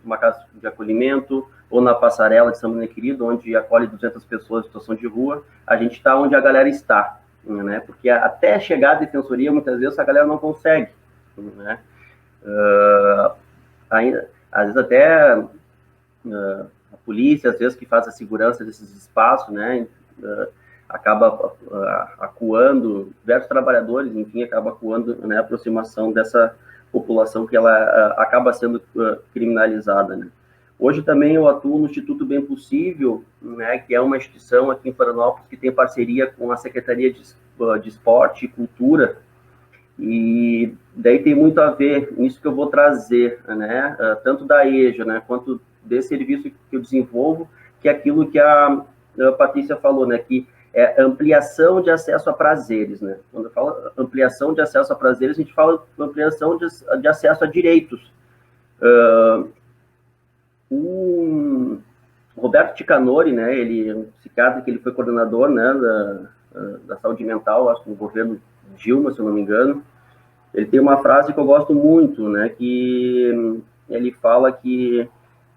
numa casa de acolhimento, ou na passarela de São Bruno Querido, onde acolhe 200 pessoas em situação de rua. A gente está onde a galera está, né? Porque até chegar à defensoria, muitas vezes, a galera não consegue, né? Às vezes até a polícia, às vezes, que faz a segurança desses espaços, né, acaba acuando, diversos trabalhadores, enfim, acaba acuando, né, a aproximação dessa população que ela acaba sendo criminalizada, né. Hoje também eu atuo no Instituto Bem Possível, né, que é uma instituição aqui em Florianópolis que tem parceria com a Secretaria de Esporte e Cultura, e daí tem muito a ver nisso que eu vou trazer, né, tanto da EJA, né, quanto desse serviço que eu desenvolvo, que é aquilo que a Patrícia falou, né, que é ampliação de acesso a prazeres, né. Quando eu falo ampliação de acesso a prazeres, a gente fala ampliação de acesso a direitos. Roberto Ticanori, né, ele é um psiquiatra que ele foi coordenador, né, da saúde mental, acho que no governo Dilma, se eu não me engano. Ele tem uma frase que eu gosto muito, né, que ele fala que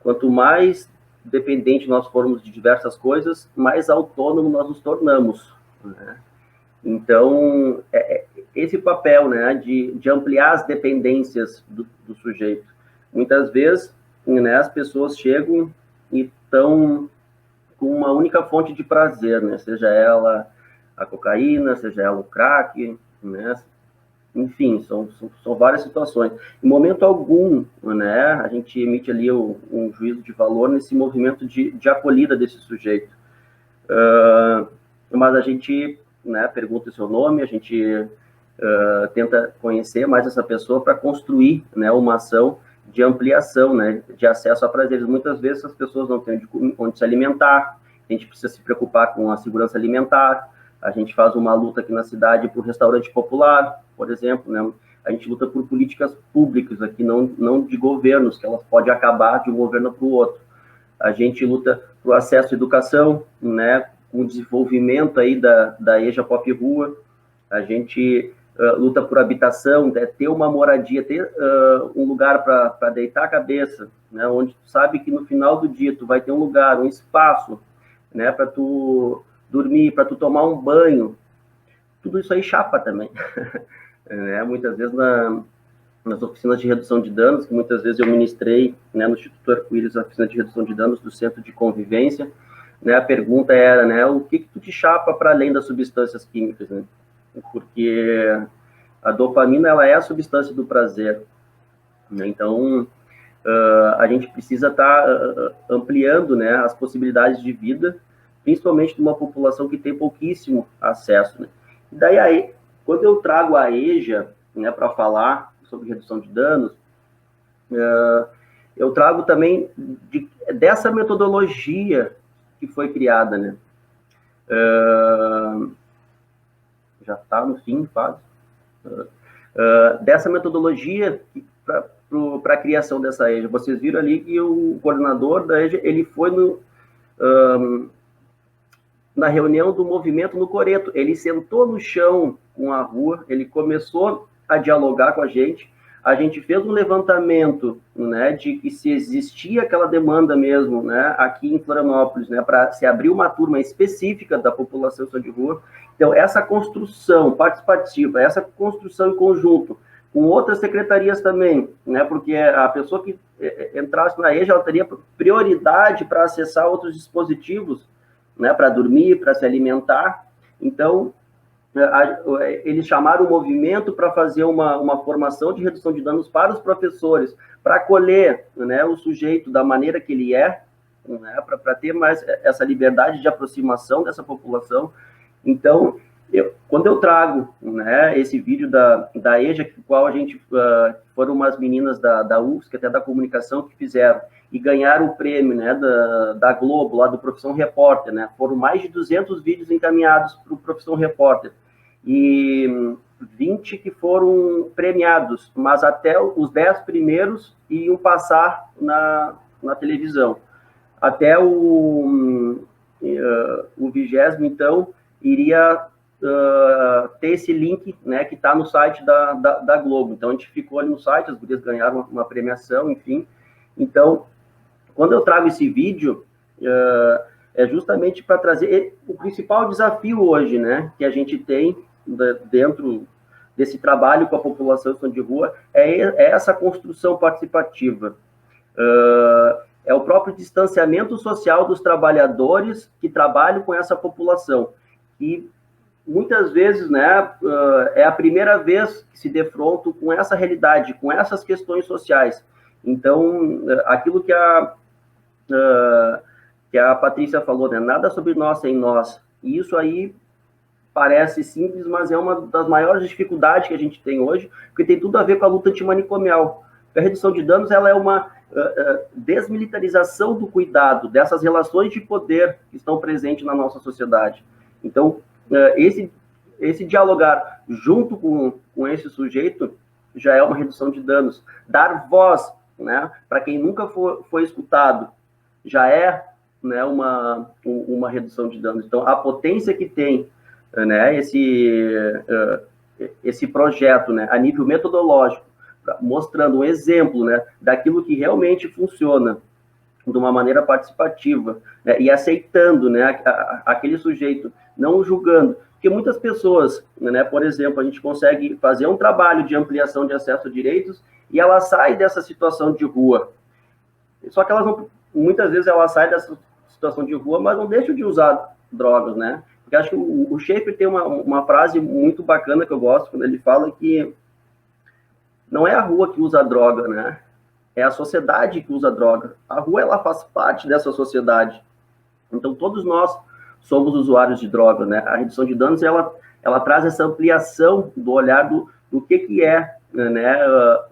quanto mais dependente nós formos de diversas coisas, mais autônomo nós nos tornamos, né? Então, esse papel, né, de ampliar as dependências do sujeito. Muitas vezes, né, as pessoas chegam e estão com uma única fonte de prazer, né, seja ela a cocaína, seja ela o crack, né, enfim, são várias situações. Em momento algum, né, a gente emite ali um juízo de valor nesse movimento de acolhida desse sujeito. Mas a gente, né, pergunta o seu nome, a gente tenta conhecer mais essa pessoa para construir, né, uma ação de ampliação, né, de acesso a prazeres. Muitas vezes as pessoas não têm onde se alimentar, a gente precisa se preocupar com a segurança alimentar, a gente faz uma luta aqui na cidade por restaurante popular, por exemplo, né, a gente luta por políticas públicas aqui, não de governos, que elas podem acabar de um governo para o outro. A gente luta por acesso à educação, né, com o desenvolvimento aí da EJA Pop Rua, a gente luta por habitação, né, ter uma moradia, ter um lugar para deitar a cabeça, né, onde tu sabe que no final do dia tu vai ter um lugar, um espaço, né, para tu dormir, para tu tomar um banho. Tudo isso aí chapa também. Né, muitas vezes nas oficinas de redução de danos, que muitas vezes eu ministrei, né, no Instituto Arco-Íris, a oficina de redução de danos do Centro de Convivência, né, a pergunta era, né, o que tu te chapa para além das substâncias químicas, né? Porque a dopamina, ela é a substância do prazer, né? Então, a gente precisa estar ampliando, né, as possibilidades de vida, principalmente de uma população que tem pouquíssimo acesso, né? E daí, aí, quando eu trago a EJA, né, para falar sobre redução de danos, eu trago também dessa metodologia que foi criada, né? Já está no fim, quase. Dessa metodologia para a criação dessa EJA. Vocês viram ali que o coordenador da EJA, ele foi na reunião do movimento no Coreto. Ele sentou no chão com a rua, ele começou a dialogar com a gente fez um levantamento, né, de que se existia aquela demanda mesmo, né, aqui em Florianópolis, né, para se abrir uma turma específica da população de rua. Então, essa construção participativa, essa construção em conjunto, com outras secretarias também, né, porque a pessoa que entrasse na EJA, ela teria prioridade para acessar outros dispositivos, né, para dormir, para se alimentar. Então, eles chamaram o movimento para fazer uma formação de redução de danos para os professores, para acolher, né, o sujeito da maneira que ele é, né, para ter mais essa liberdade de aproximação dessa população. Então, quando eu trago, né, esse vídeo da EJA, que qual a gente foram umas meninas da UFSC, até da comunicação, que fizeram, e ganharam o prêmio, né, da Globo, lá do Profissão Repórter, né, foram mais de 200 vídeos encaminhados para o Profissão Repórter, e 20 que foram premiados, mas até os 10 primeiros iam passar na televisão. Até o 20º, então, iria ter esse link, né, que está no site da Globo. Então, a gente ficou ali no site, as gurias ganharam uma premiação, enfim. Então, quando eu trago esse vídeo, é justamente para trazer o principal desafio hoje, né, que a gente tem dentro desse trabalho com a população em situação de rua, é essa construção participativa. É o próprio distanciamento social dos trabalhadores que trabalham com essa população. E muitas vezes, né, é a primeira vez que se defrontam com essa realidade, com essas questões sociais. Então, aquilo que a Patrícia falou, né, nada sobre nós sem nós. E isso aí parece simples, mas é uma das maiores dificuldades que a gente tem hoje, porque tem tudo a ver com a luta antimanicomial. A redução de danos, ela é uma desmilitarização do cuidado, dessas relações de poder que estão presentes na nossa sociedade. Então, esse dialogar junto com esse sujeito já é uma redução de danos. Dar voz, né, para quem nunca foi escutado, já é né, uma redução de danos. Então, a potência que tem, né, esse projeto, né, a nível metodológico, mostrando um exemplo, né, daquilo que realmente funciona de uma maneira participativa, né, e aceitando, né, aquele sujeito, não julgando. Porque muitas pessoas, né, por exemplo, a gente consegue fazer um trabalho de ampliação de acesso a direitos e ela sai dessa situação de rua. Só que elas não, muitas vezes ela sai dessa situação de rua, mas não deixa de usar drogas, né? Porque acho que o Schaeffer tem uma frase muito bacana que eu gosto, quando ele fala que não é a rua que usa a droga, né? É a sociedade que usa a droga. A rua, ela faz parte dessa sociedade. Então, todos nós somos usuários de droga, né? A redução de danos, ela traz essa ampliação do olhar do que é, né,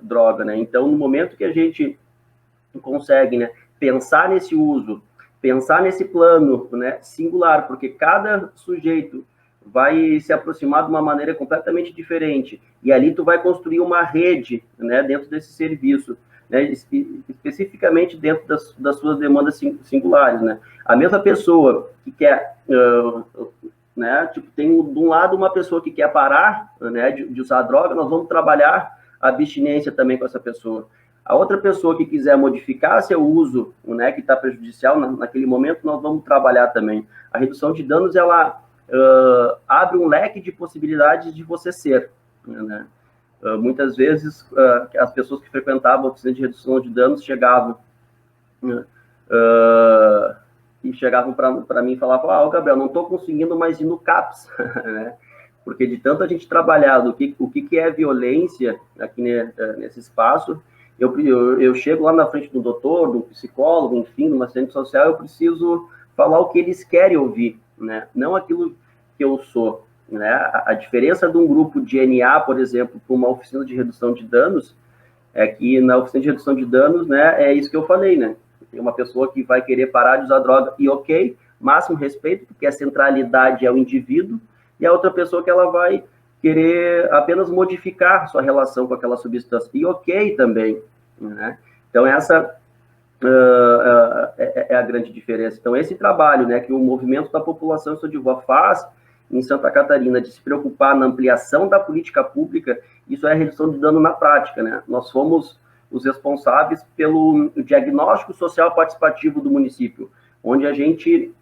droga, né? Então, no momento que a gente consegue, né, pensar nesse uso, pensar nesse plano, né, singular, porque cada sujeito vai se aproximar de uma maneira completamente diferente, e ali tu vai construir uma rede, né, dentro desse serviço, né, especificamente dentro das suas demandas singulares, né. A mesma pessoa que quer, né, tipo, tem de um lado uma pessoa que quer parar, né, de usar droga, nós vamos trabalhar a abstinência também com essa pessoa. A outra pessoa que quiser modificar seu uso, né, que está prejudicial naquele momento, nós vamos trabalhar também. A redução de danos, ela abre um leque de possibilidades de você ser, né? Muitas vezes, as pessoas que frequentavam a oficina de redução de danos chegavam para mim e falavam: Gabriel, não estou conseguindo mais ir no CAPS, né? Porque de tanto a gente trabalhar o que é violência aqui nesse espaço, eu chego lá na frente do doutor, do psicólogo, enfim, de uma assistente social, eu preciso falar o que eles querem ouvir, né? Não aquilo que eu sou, né? A diferença de um grupo de NA, por exemplo, para uma oficina de redução de danos, é que na oficina de redução de danos, né, é isso que eu falei, né? Tem uma pessoa que vai querer parar de usar droga e ok, máximo respeito, porque a centralidade é o indivíduo, e a outra pessoa que ela vai querer apenas modificar sua relação com aquela substância, e ok também, né? Então, essa é a grande diferença. Então, esse trabalho, né, que o movimento da população estudiantil faz em Santa Catarina, de se preocupar na ampliação da política pública, isso é a redução de dano na prática, né? Nós fomos os responsáveis pelo diagnóstico social participativo do município, onde a gente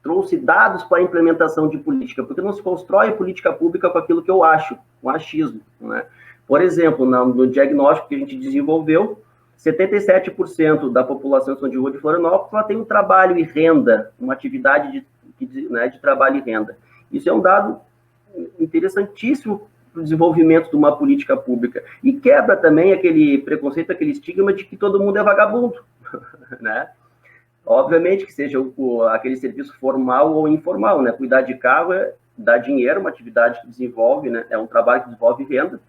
trouxe dados para a implementação de política, porque não se constrói política pública com aquilo que eu acho, com achismo, né? Por exemplo, no diagnóstico que a gente desenvolveu, 77% da população de rua de Florianópolis ela tem um trabalho e renda, uma atividade de trabalho e renda. Isso é um dado interessantíssimo para o desenvolvimento de uma política pública. E quebra também aquele preconceito, aquele estigma de que todo mundo é vagabundo, né? Obviamente que seja aquele serviço formal ou informal, né? Cuidar de carro dá dinheiro, uma atividade que desenvolve, né? É um trabalho que desenvolve renda,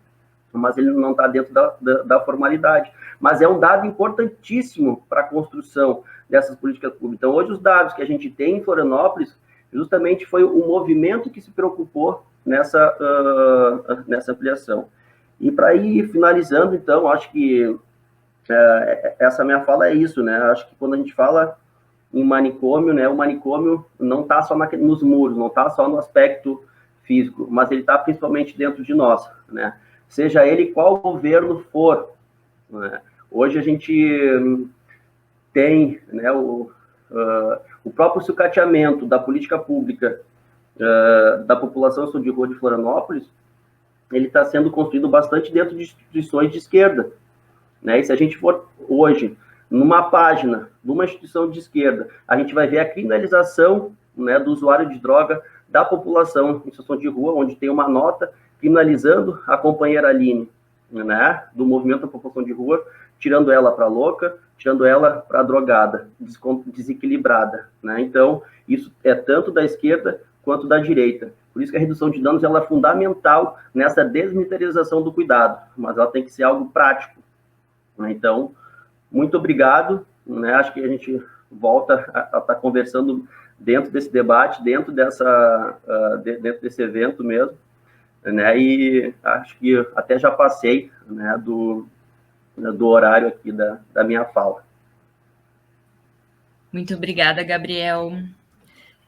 mas ele não está dentro da formalidade. Mas é um dado importantíssimo para a construção dessas políticas públicas. Então, hoje, os dados que a gente tem em Florianópolis, justamente foi o movimento que se preocupou nessa ampliação. E para ir finalizando, então, acho que essa minha fala é isso, né? Acho que quando a gente fala em manicômio, né, o manicômio não está só nos muros, não está só no aspecto físico, mas ele está principalmente dentro de nós, né? Seja ele qual governo for, né? Hoje a gente tem, né, o próprio sucateamento da política pública da população sul de rua de Florianópolis, ele está sendo construído bastante dentro de instituições de esquerda, né? E se a gente for hoje numa página de uma instituição de esquerda, a gente vai ver a criminalização, né, do usuário de droga da população em situação de rua, onde tem uma nota criminalizando a companheira Aline, né, do movimento da população de rua, tirando ela para louca, tirando ela para drogada, desequilibrada, né? Então, isso é tanto da esquerda quanto da direita. Por isso que a redução de danos ela é fundamental nessa desmilitarização do cuidado, mas ela tem que ser algo prático, né? Então, muito obrigado, né? Acho que a gente volta a estar conversando dentro desse debate, dentro desse evento mesmo, né? E acho que até já passei, né, do horário aqui da minha fala. Muito obrigada, Gabriel.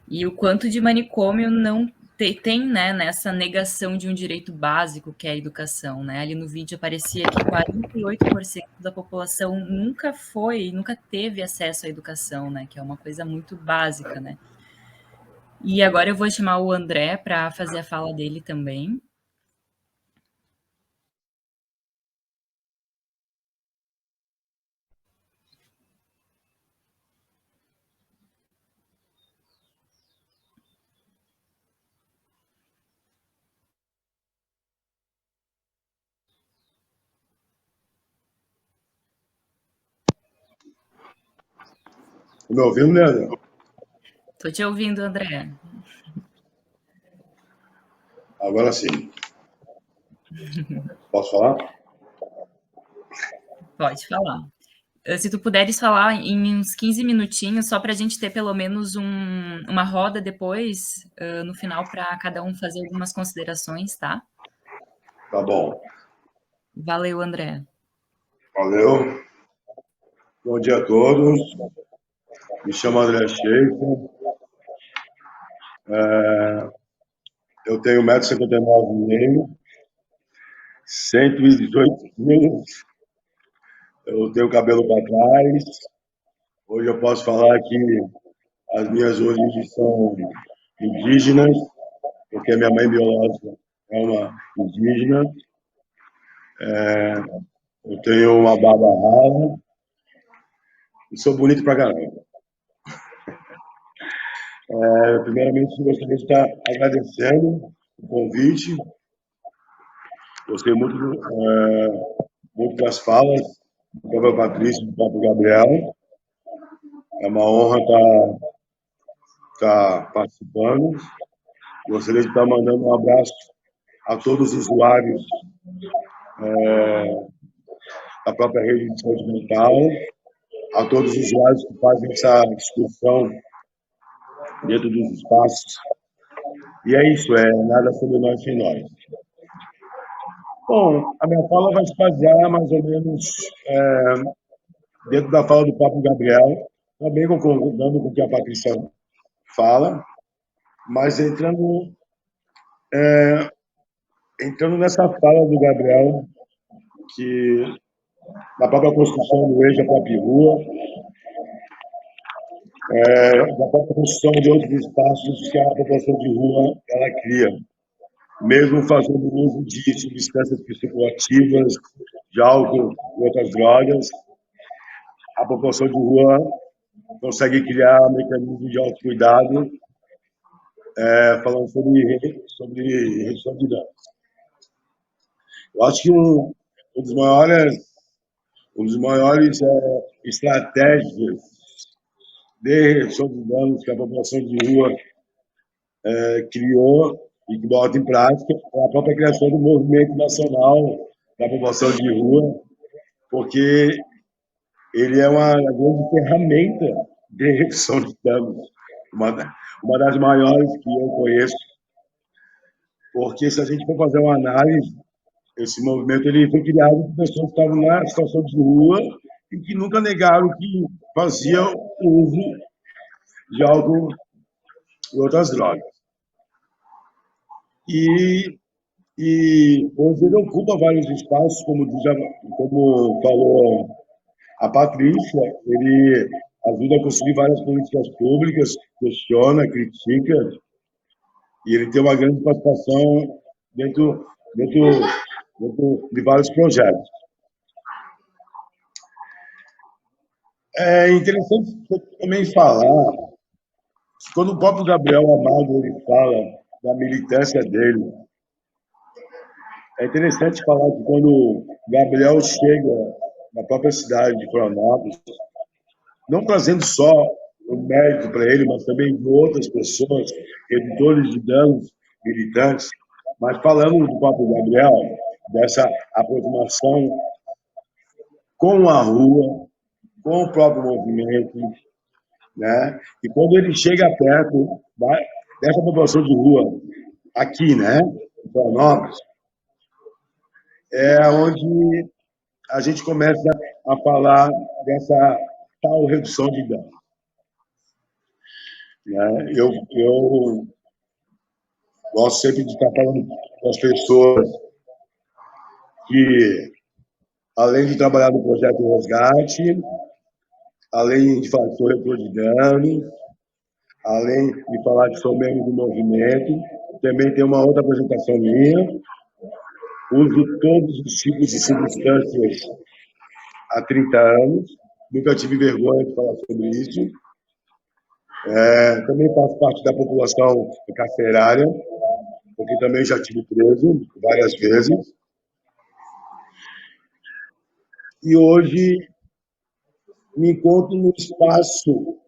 E o quanto de manicômio não tem, né, nessa negação de um direito básico que é a educação, né? Ali no vídeo aparecia que 48% da população nunca teve acesso à educação, né? Que é uma coisa muito básica, né? E agora eu vou chamar o André para fazer a fala dele também. Me ouvindo, Leandro? Estou te ouvindo, André. Agora sim. Posso falar? Pode falar. Se tu puderes falar em uns 15 minutinhos, só para a gente ter pelo menos uma roda depois, no final, para cada um fazer algumas considerações, tá? Tá bom. Valeu, André. Valeu. Bom dia a todos. Me chamo André Schaefer. Eu tenho 1,59 m, 118 quilos. Eu tenho cabelo para trás. Hoje eu posso falar que as minhas origens são indígenas, porque minha mãe biológica é uma indígena. Eu tenho uma barba rala e sou bonito pra caramba. Primeiramente, gostaria de estar agradecendo o convite. Gostei muito, muito das falas do próprio Patrício e do próprio Gabriel. É uma honra estar participando. Gostaria de estar mandando um abraço a todos os usuários da própria rede de saúde mental, a todos os usuários que fazem essa discussão dentro dos espaços. E é isso, nada sobre nós sem nós. Bom, a minha fala vai se basear mais ou menos dentro da fala do próprio Gabriel, também concordando com o que a Patrícia fala, mas entrando nessa fala do Gabriel, que na própria construção do eixo da própria rua, da própria construção de outros espaços que a população de rua ela cria, mesmo fazendo uso de substâncias psicoativas, de álcool e outras drogas, a população de rua consegue criar mecanismos de autocuidado, falando sobre redução de danos. Eu acho que um dos maiores estratégias de redução de danos que a população de rua criou e que bota em prática é a própria criação do movimento nacional da população de rua, porque ele é uma grande ferramenta de redução de danos, uma das maiores que eu conheço, porque se a gente for fazer uma análise, esse movimento ele foi criado por pessoas que estavam na situação de rua e que nunca negaram que faziam uso de álcool e outras drogas. E hoje ele ocupa vários espaços, como falou a Patrícia, ele ajuda a construir várias políticas públicas, questiona, critica, e ele tem uma grande participação dentro de vários projetos. É interessante também falar que quando o próprio Gabriel Amado ele fala da militância dele, é interessante falar que quando o Gabriel chega na própria cidade de Florianópolis, não trazendo só o mérito para ele, mas também de outras pessoas, redutores de danos militantes, mas falando do próprio Gabriel, dessa aproximação com a rua, com o próprio movimento, né? E quando ele chega perto dessa população de rua, aqui, né, em Florianópolis, é onde a gente começa a falar dessa tal redução de danos. né? Eu gosto sempre de estar falando com as pessoas que, além de trabalhar no projeto Resgate, além de falar que sou redutor de danos, além de falar que sou membro do movimento, também tem uma outra apresentação minha. Uso todos os tipos de substâncias há 30 anos. Nunca tive vergonha de falar sobre isso. Também faço parte da população carcerária, porque também já tive preso várias vezes. E hoje me encontro num espaço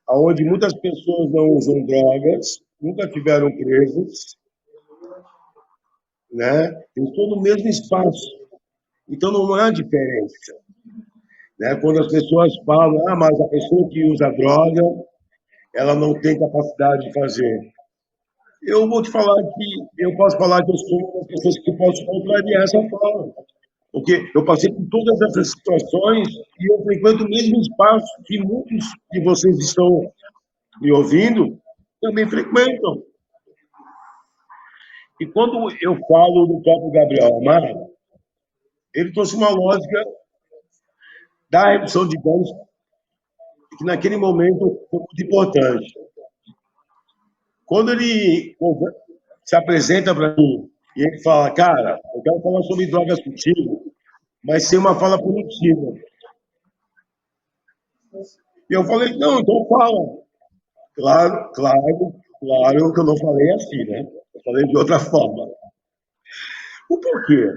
onde muitas pessoas não usam drogas, nunca tiveram presas, né? Eu estou no mesmo espaço, então não há diferença, né? Quando as pessoas falam, mas a pessoa que usa droga, ela não tem capacidade de fazer. Eu vou te falar que eu posso falar que eu sou uma das pessoas que posso contrariar essa fala, porque eu passei por todas essas situações e eu frequento o mesmo espaço que muitos de vocês estão me ouvindo também frequentam. E quando eu falo do próprio Gabriel Amaro, ele trouxe uma lógica da redução de danos que naquele momento foi muito importante. Quando ele se apresenta para mim e ele fala, cara, eu quero falar sobre drogas contigo, mas sem uma fala punitiva. E eu falei, não, então fala. Claro que eu não falei assim, né? Eu falei de outra forma. O porquê?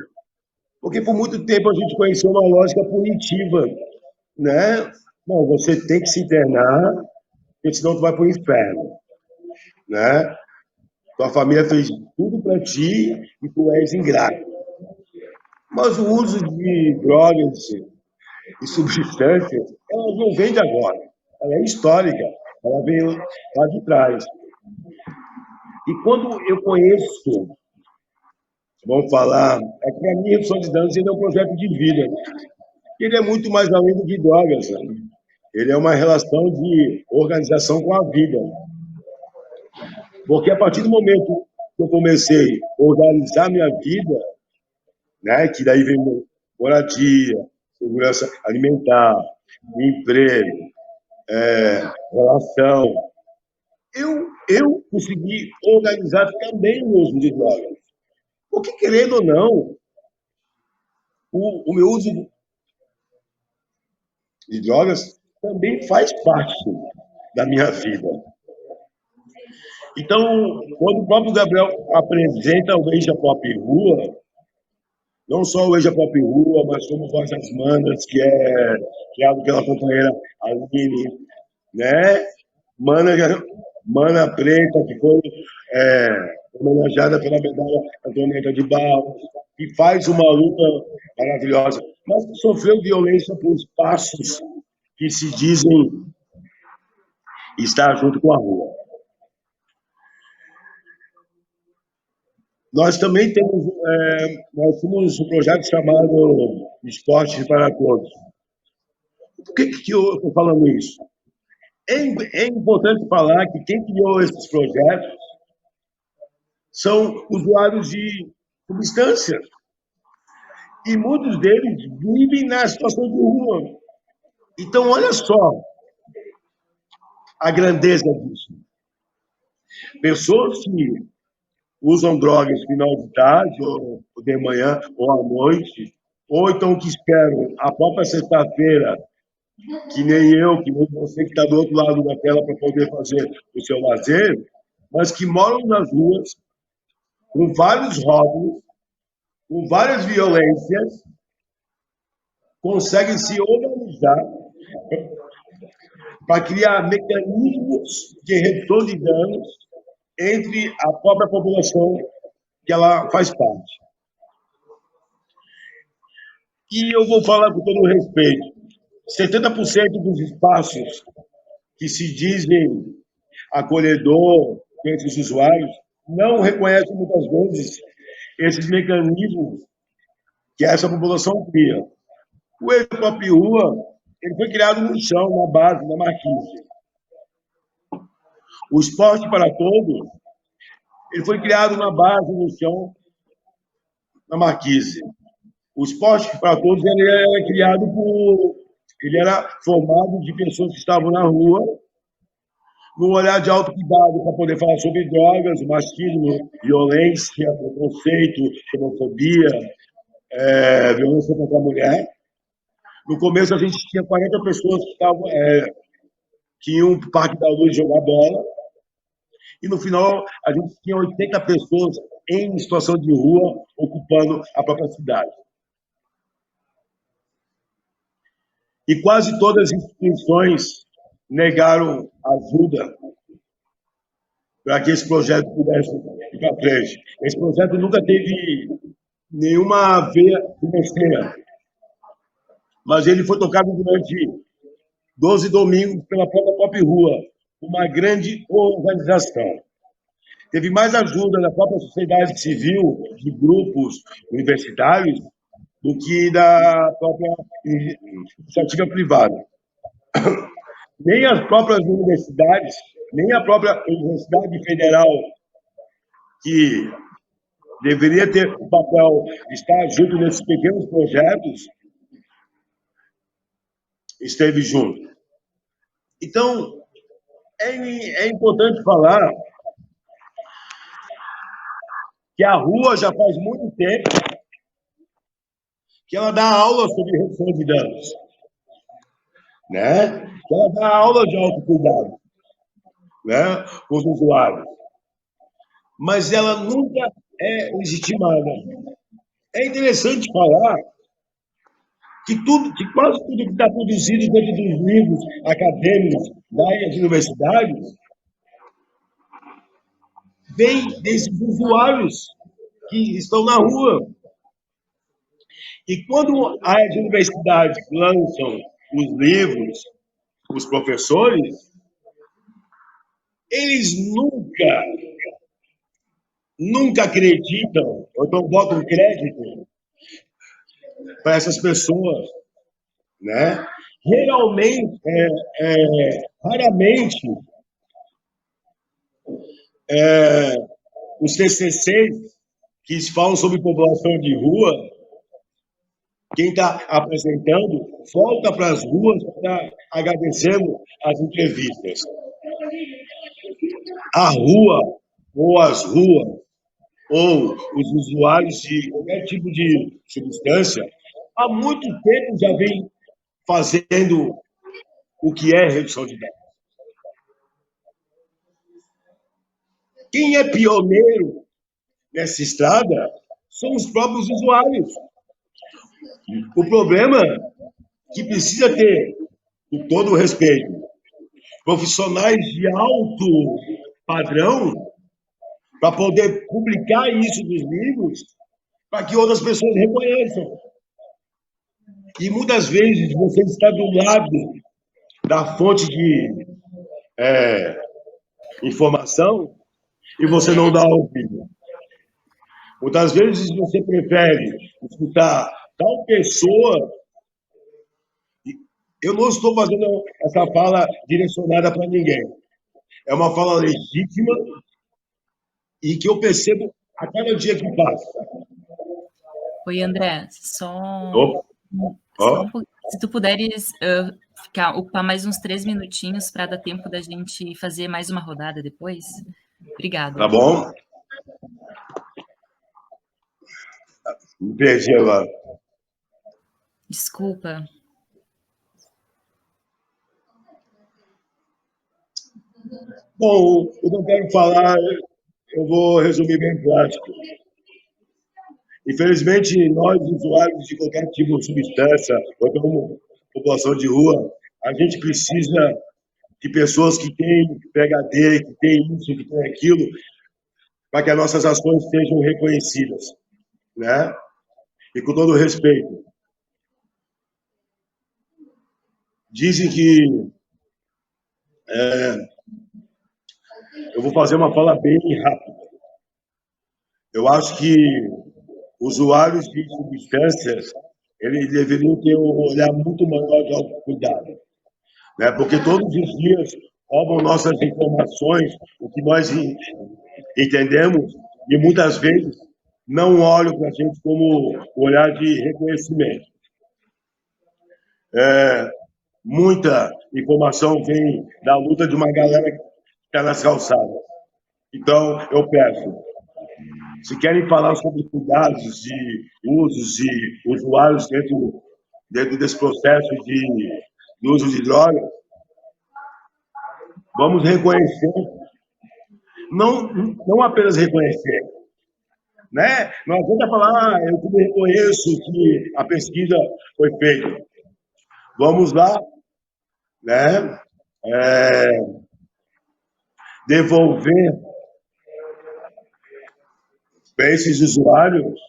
Porque por muito tempo a gente conheceu uma lógica punitiva, né? Não, você tem que se internar, porque senão tu vai para o inferno, né? Tua família fez tudo para ti e tu és ingrato. Mas o uso de drogas e substâncias, ela não vem de agora. Ela é histórica. Ela veio lá de trás. E quando eu conheço, vamos falar, é que a minha redução de danos ele é um projeto de vida. Ele é muito mais além do que drogas. Né? Ele é uma relação de organização com a vida. Porque a partir do momento que eu comecei a organizar minha vida, né, que daí vem moradia, segurança alimentar, emprego, relação, eu consegui organizar também o meu uso de drogas. Porque, querendo ou não, o meu uso de drogas também faz parte da minha vida. Então, quando o próprio Gabriel apresenta o Eja Pop Rua, não só o Eja Pop Rua, mas como Voz das Manas, que é criado pela companheira Aline, né? Mana Preta, que foi homenageada pela medalha Antonieta de Barros, que faz uma luta maravilhosa, mas que sofreu violência por espaços que se dizem estar junto com a rua. Nós também temos um projeto chamado Esporte para Todos. Por que eu estou falando isso? É importante falar que quem criou esses projetos são usuários de substâncias. E muitos deles vivem na situação de rua. Então, olha só a grandeza disso. Pessoas que usam drogas no final de tarde, ou de manhã, ou à noite, ou então que esperam a própria sexta-feira, que nem eu, que nem você que está do outro lado da tela para poder fazer o seu lazer, mas que moram nas ruas, com vários rótulos, com várias violências, conseguem se organizar para criar mecanismos de redução de danos entre a própria população que ela faz parte. E eu vou falar com todo respeito, 70% dos espaços que se dizem acolhedor entre os usuários não reconhecem muitas vezes esses mecanismos que essa população cria. O Eja Pop Rua, ele foi criado no chão, na base, na marquise. O Esporte para Todos, ele foi criado na base, no chão, na Marquise. O Esporte para Todos ele era criado ele era formado de pessoas que estavam na rua, num olhar de autocuidado para poder falar sobre drogas, machismo, violência, preconceito, xenofobia, violência contra a mulher. No começo, a gente tinha 40 pessoas que iam para o Parque da Luz jogar bola, e no final, a gente tinha 80 pessoas em situação de rua, ocupando a própria cidade. E quase todas as instituições negaram ajuda para que esse projeto pudesse ir para frente. Esse projeto nunca teve nenhuma veia financeira, mas ele foi tocado durante 12 domingos pela própria Pop Rua, uma grande organização. Teve mais ajuda da própria sociedade civil, de grupos universitários, do que da própria iniciativa privada. Nem as próprias universidades, nem a própria Universidade Federal, que deveria ter o papel de estar junto nesses pequenos projetos, esteve junto. Então, é importante falar que a rua já faz muito tempo que ela dá aula sobre redução de danos, né? Que ela dá aula de autocuidado, né, com os usuários. Mas ela nunca é legitimada. É interessante falar que quase tudo que está produzido dentro dos livros acadêmicos das universidades vem desses usuários que estão na rua. E quando as universidades lançam os livros, os professores, eles nunca acreditam, ou então botam crédito para essas pessoas, né? Geralmente, raramente, os TCCs que falam sobre população de rua, quem está apresentando volta para as ruas para agradecendo as entrevistas. A rua, ou as ruas, ou os usuários de qualquer tipo de substância, há muito tempo já vem fazendo o que é redução de danos. Quem é pioneiro nessa estrada são os próprios usuários. O problema é que precisa ter, com todo o respeito, profissionais de alto padrão para poder publicar isso nos livros, para que outras pessoas reconheçam. E muitas vezes você está do lado da fonte de informação e você não dá ouvido. Muitas vezes você prefere escutar tal pessoa. Eu não estou fazendo essa fala direcionada para ninguém. É uma fala legítima e que eu percebo a cada dia que passa. Oi, André, só um pouquinho. Se tu puderes ocupar mais uns 3 minutinhos para dar tempo da gente fazer mais uma rodada depois. Obrigada. Tá bom. Me perdi agora. Desculpa. Bom, eu não quero falar, eu vou resumir bem prático. Infelizmente, nós, usuários de qualquer tipo de substância, ou como população de rua, a gente precisa de pessoas que têm PhD, que têm isso, que têm aquilo, para que as nossas ações sejam reconhecidas, né? E com todo respeito. Dizem que eu vou fazer uma fala bem rápida. Eu acho que usuários de substâncias, eles deveriam ter um olhar muito maior de autocuidado, né? Porque todos os dias roubam nossas informações, o que nós entendemos, e muitas vezes não olham para a gente como olhar de reconhecimento. Muita informação vem da luta de uma galera que está nas calçadas. Então, eu peço, se querem falar sobre cuidados de usos e usuários dentro desse processo de uso de drogas, vamos reconhecer, não apenas reconhecer, né? Não adianta falar, eu reconheço que a pesquisa foi feita. Vamos lá, né? Devolver para esses usuários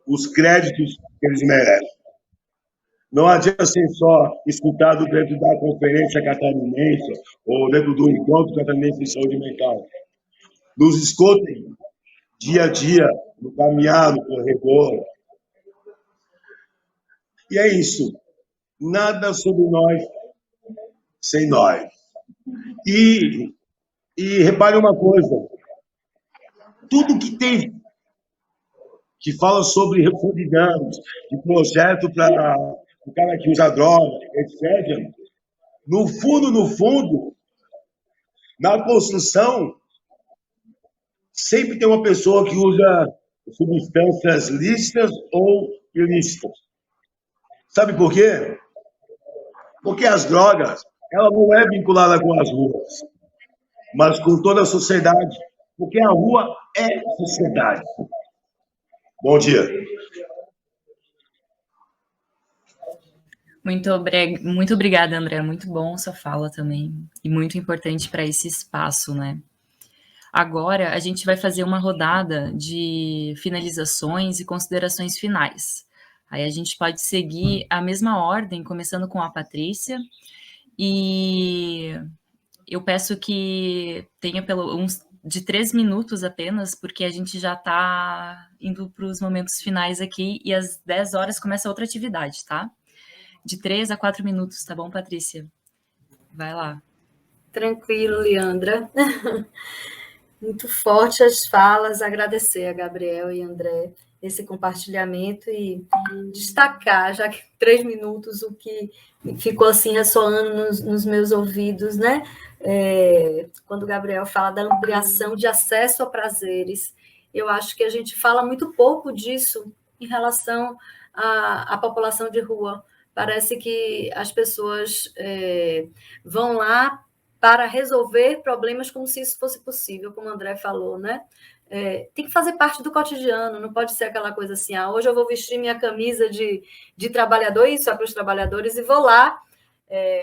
os créditos que eles merecem. Não adianta ser só escutado dentro da Conferência Catarinense ou dentro do Encontro Catarinense de Saúde Mental. Nos escutem dia a dia, no caminhar, no corredor. E é isso. Nada sobre nós sem nós. E repare uma coisa. Tudo que fala sobre redução de danos, de projeto para o cara que usa droga, etc. No fundo, na construção, sempre tem uma pessoa que usa substâncias lícitas ou ilícitas. Sabe por quê? Porque as drogas, ela não é vinculada com as ruas, mas com toda a sociedade, porque a rua é sociedade. Bom dia. Muito obrigada, André. Muito bom sua fala também. E muito importante para esse espaço, né? Agora, a gente vai fazer uma rodada de finalizações e considerações finais. Aí a gente pode seguir a mesma ordem, começando com a Patrícia. E eu peço que tenha uns de 3 minutos apenas, porque a gente já está indo para os momentos finais aqui e às 10 horas começa outra atividade, tá? De 3 a 4 minutos, tá bom, Patrícia? Vai lá. Tranquilo, Leandra. Muito forte as falas, agradecer a Gabriel e André esse compartilhamento e destacar, já que 3 minutos, o que ficou assim ressoando nos meus ouvidos, né? Quando o Gabriel fala da ampliação de acesso a prazeres, eu acho que a gente fala muito pouco disso em relação à população de rua. Parece que as pessoas vão lá para resolver problemas como se isso fosse possível, como o André falou, né? Tem que fazer parte do cotidiano, não pode ser aquela coisa assim, hoje eu vou vestir minha camisa de trabalhador, isso é para os trabalhadores, e vou lá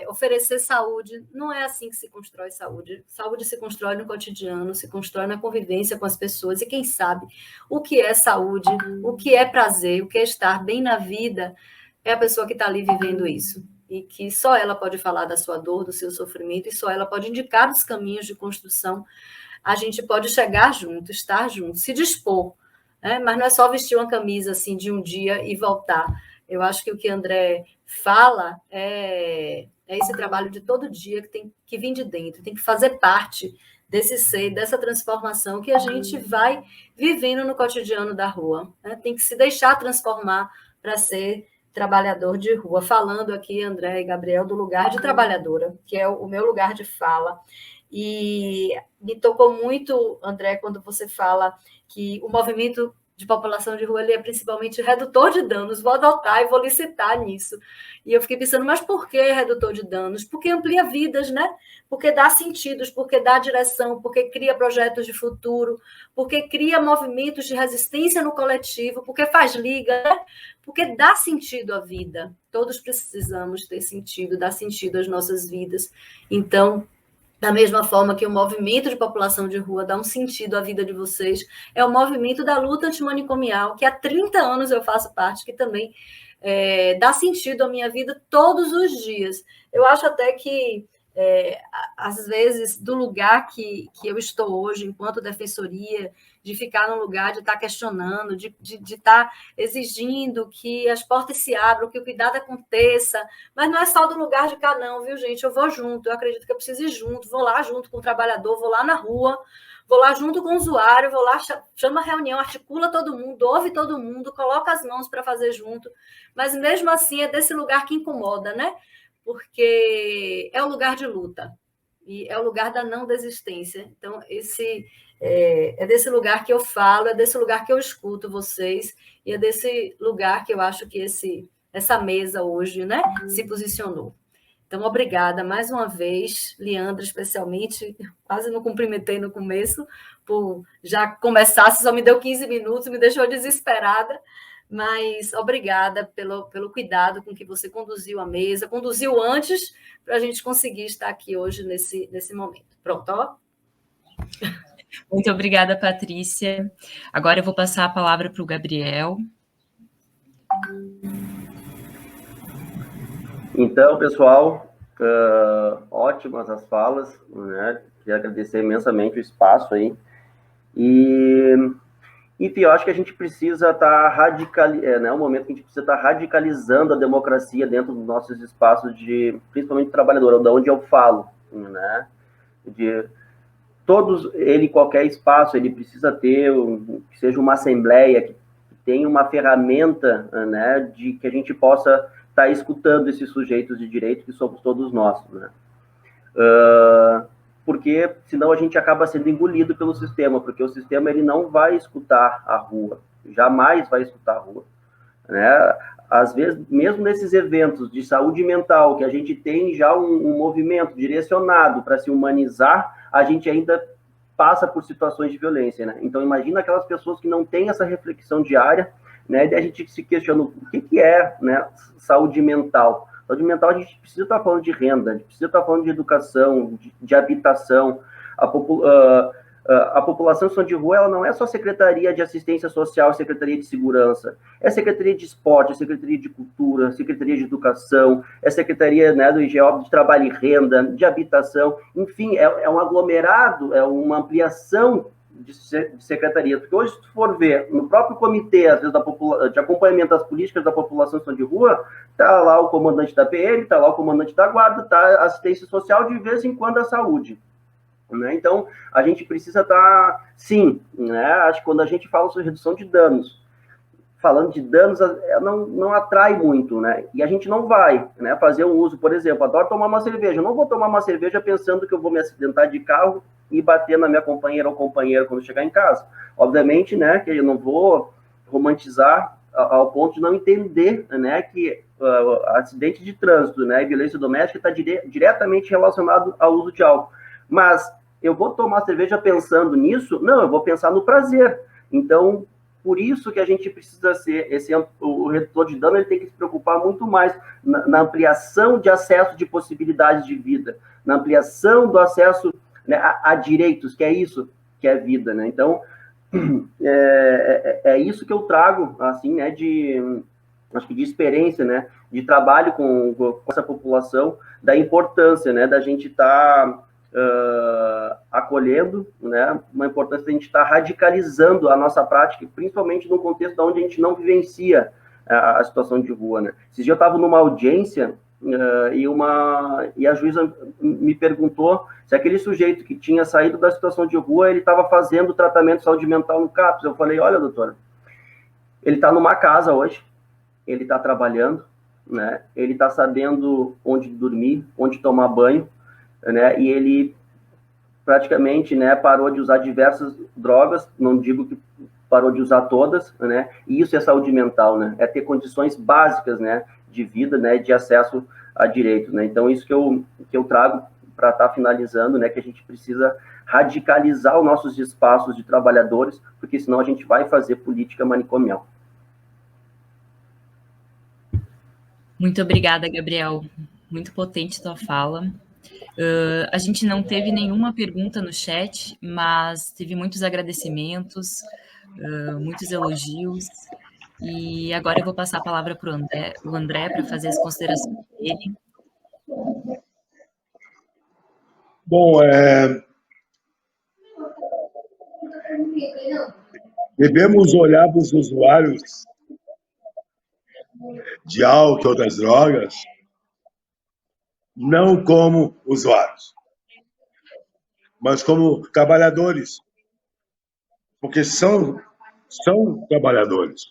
oferecer saúde. Não é assim que se constrói saúde. Saúde se constrói no cotidiano, se constrói na convivência com as pessoas, e quem sabe o que é saúde, o que é prazer, o que é estar bem na vida, é a pessoa que está ali vivendo isso. E que só ela pode falar da sua dor, do seu sofrimento, e só ela pode indicar os caminhos de construção. A gente pode chegar junto, estar junto, se dispor, né? Mas não é só vestir uma camisa assim de um dia e voltar. Eu acho que o que André fala é esse trabalho de todo dia que tem que vir de dentro, tem que fazer parte desse ser, dessa transformação que a gente vai vivendo no cotidiano da rua, né? Tem que se deixar transformar para ser trabalhador de rua. Falando aqui, André e Gabriel, do lugar de trabalhadora, que é o meu lugar de fala. E me tocou muito, André, quando você fala que o movimento de população de rua ele é principalmente redutor de danos. Vou adotar e vou licitar nisso. E eu fiquei pensando, mas por que redutor de danos? Porque amplia vidas, né? Porque dá sentidos, porque dá direção, porque cria projetos de futuro, porque cria movimentos de resistência no coletivo, porque faz liga, né? Porque dá sentido à vida. Todos precisamos ter sentido, dar sentido às nossas vidas. Então, da mesma forma que o movimento de população de rua dá um sentido à vida de vocês, é o movimento da luta antimanicomial, que há 30 anos eu faço parte, que também dá sentido à minha vida todos os dias. Eu acho até que, às vezes, do lugar que eu estou hoje, enquanto defensoria de ficar no lugar de estar questionando, de estar exigindo que as portas se abram, que o cuidado aconteça, mas não é só do lugar de cá não, viu, gente? Eu vou junto, eu acredito que eu preciso ir junto, vou lá junto com o trabalhador, vou lá na rua, vou lá junto com o usuário, vou lá, chama a reunião, articula todo mundo, ouve todo mundo, coloca as mãos para fazer junto, mas mesmo assim é desse lugar que incomoda, né? Porque é o lugar de luta e é o lugar da não desistência. Então, é desse lugar que eu falo, é desse lugar que eu escuto vocês e é desse lugar que eu acho que essa mesa hoje, né, se posicionou. Então, obrigada mais uma vez, Leandra, especialmente, quase não cumprimentei no começo, por já começar, só me deu 15 minutos, me deixou desesperada, mas obrigada pelo cuidado com que você conduziu a mesa, conduziu antes, para a gente conseguir estar aqui hoje nesse momento. Pronto, ó. Muito obrigada, Patrícia. Agora eu vou passar a palavra para o Gabriel. Então, pessoal, ótimas as falas, né? Queria agradecer imensamente o espaço aí. E, enfim, eu acho que a gente precisa estar radicalizando, o momento que a gente precisa estar radicalizando a democracia dentro dos nossos espaços principalmente trabalhador, da onde eu falo, né? De todos, qualquer espaço, ele precisa ter, que seja uma assembleia, que tenha uma ferramenta, né, de que a gente possa estar escutando esses sujeitos de direito, que somos todos nós, né? Porque senão a gente acaba sendo engolido pelo sistema, porque o sistema ele não vai escutar a rua, jamais vai escutar a rua, né? Às vezes, mesmo nesses eventos de saúde mental, que a gente tem já um movimento direcionado para se humanizar, a gente ainda passa por situações de violência, né? Então, imagina aquelas pessoas que não têm essa reflexão diária, né? E a gente se questiona o que é, né, saúde mental. Saúde mental, a gente precisa estar falando de renda, a gente precisa estar falando de educação, de habitação. A população em situação de rua, ela não é só Secretaria de Assistência Social, Secretaria de Segurança, é Secretaria de Esporte, é Secretaria de Cultura, Secretaria de Educação, é Secretaria, né, do IGEOB de Trabalho e Renda, de Habitação, enfim, é um aglomerado, é uma ampliação de secretarias, porque hoje, se tu for ver, no próprio comitê, às vezes, de acompanhamento das políticas da população em situação de rua, tá lá o comandante da PM, tá lá o comandante da guarda, tá a assistência social, de vez em quando a saúde. Né? Então, a gente precisa estar, sim, né? Acho que quando a gente fala sobre redução de danos, falando de danos, não atrai muito, né? E a gente não vai, né, fazer um uso, por exemplo, adoro tomar uma cerveja, eu não vou tomar uma cerveja pensando que eu vou me acidentar de carro e bater na minha companheira ou companheiro quando chegar em casa. Obviamente, né, que eu não vou romantizar ao ponto de não entender, né, que acidente de trânsito, né, e violência doméstica está diretamente relacionado ao uso de álcool. Mas eu vou tomar cerveja pensando nisso? Não, eu vou pensar no prazer. Então, por isso que a gente precisa ser, o redutor de dano, ele tem que se preocupar muito mais na ampliação de acesso de possibilidades de vida, na ampliação do acesso, né, a direitos, que é isso que é vida, né? Então, é isso que eu trago, assim, né, acho que de experiência, né, de trabalho com essa população, da importância, né, da gente estar acolhendo, né, uma importância de a gente estar radicalizando a nossa prática, principalmente no contexto onde a gente não vivencia a situação de rua, né. Esses dias eu estava numa audiência e a juíza me perguntou se aquele sujeito que tinha saído da situação de rua, ele estava fazendo tratamento de saúde mental no CAPS. Eu falei, olha, doutora, ele está numa casa hoje, ele está trabalhando, né, ele está sabendo onde dormir, onde tomar banho, né, e ele praticamente, né, parou de usar diversas drogas, não digo que parou de usar todas, né, e isso é saúde mental, né, é ter condições básicas, né, de vida, né, de acesso a direitos, né, então isso que eu trago para estar finalizando, né, que a gente precisa radicalizar os nossos espaços de trabalhadores, porque senão a gente vai fazer política manicomial. Muito obrigada, Gabriel. Muito potente tua fala. A gente não teve nenhuma pergunta no chat, mas teve muitos agradecimentos, muitos elogios. E agora eu vou passar a palavra para o André para fazer as considerações dele. Bom, devemos olhar para os usuários de álcool e outras drogas não como usuários, mas como trabalhadores, porque são trabalhadores.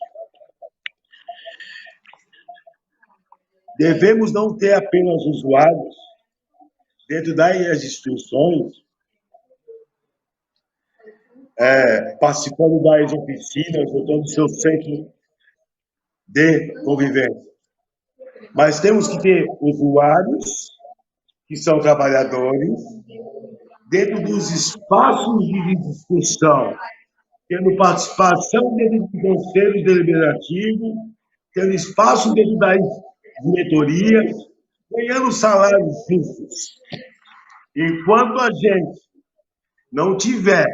Devemos não ter apenas usuários dentro das instituições, participando das oficinas, ou todo o seu centro de convivência. Mas temos que ter usuários, que são trabalhadores, dentro dos espaços de discussão, tendo participação dentro do conselho deliberativo, tendo espaço dentro das diretorias, ganhando salários justos. Enquanto a gente não tiver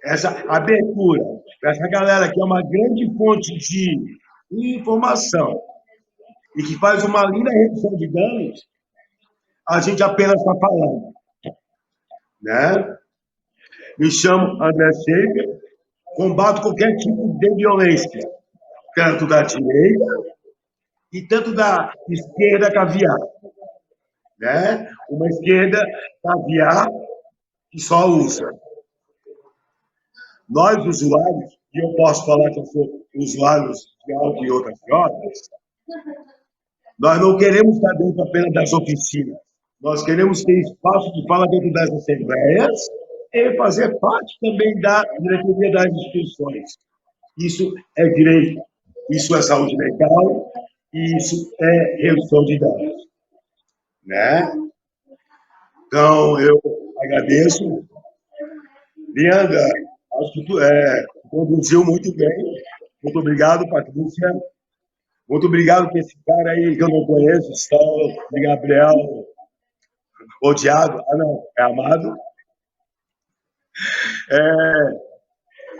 essa abertura, essa galera que é uma grande fonte de informação e que faz uma linda redução de danos, a gente apenas está falando, né? Me chamo André Schaefer, combato qualquer tipo de violência, tanto da direita e tanto da esquerda caviar, né? Uma esquerda caviar que só usa. Nós, usuários, e eu posso falar que eu sou usuário de álcool e outras drogas, nós não queremos estar dentro apenas das oficinas. Nós queremos ter espaço de fala dentro das assembleias e fazer parte também da diretoria das instituições. Isso é direito, isso é saúde mental, e isso é redução de danos, né? Então, eu agradeço. Lianda, acho que tu conduziu muito bem. Muito obrigado, Patrícia. Muito obrigado por esse cara aí que eu não conheço, Saulo, de Gabriel, odiado. Ah, não, é amado.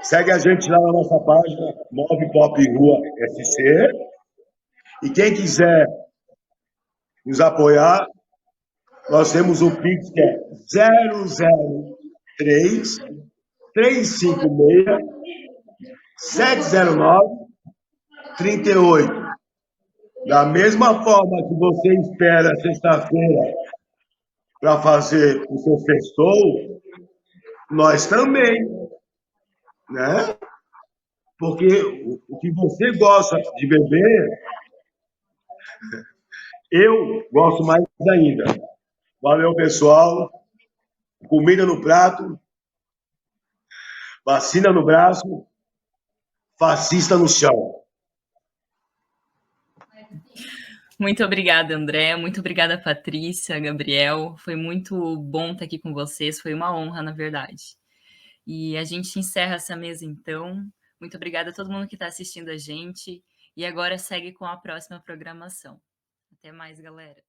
Segue a gente lá na nossa página, 9 Pop Rua SC. E quem quiser nos apoiar, nós temos o Pix, que é 003 356 709 38. Da mesma forma que você espera sexta-feira para fazer o seu sextou, nós também, né? Porque o que você gosta de beber, eu gosto mais ainda. Valeu, pessoal. Comida no prato, vacina no braço, fascista no chão. Muito obrigada, André. Muito obrigada, Patrícia, Gabriel. Foi muito bom estar aqui com vocês. Foi uma honra, na verdade. E a gente encerra essa mesa, então. Muito obrigada a todo mundo que está assistindo a gente. E agora segue com a próxima programação. Até mais, galera.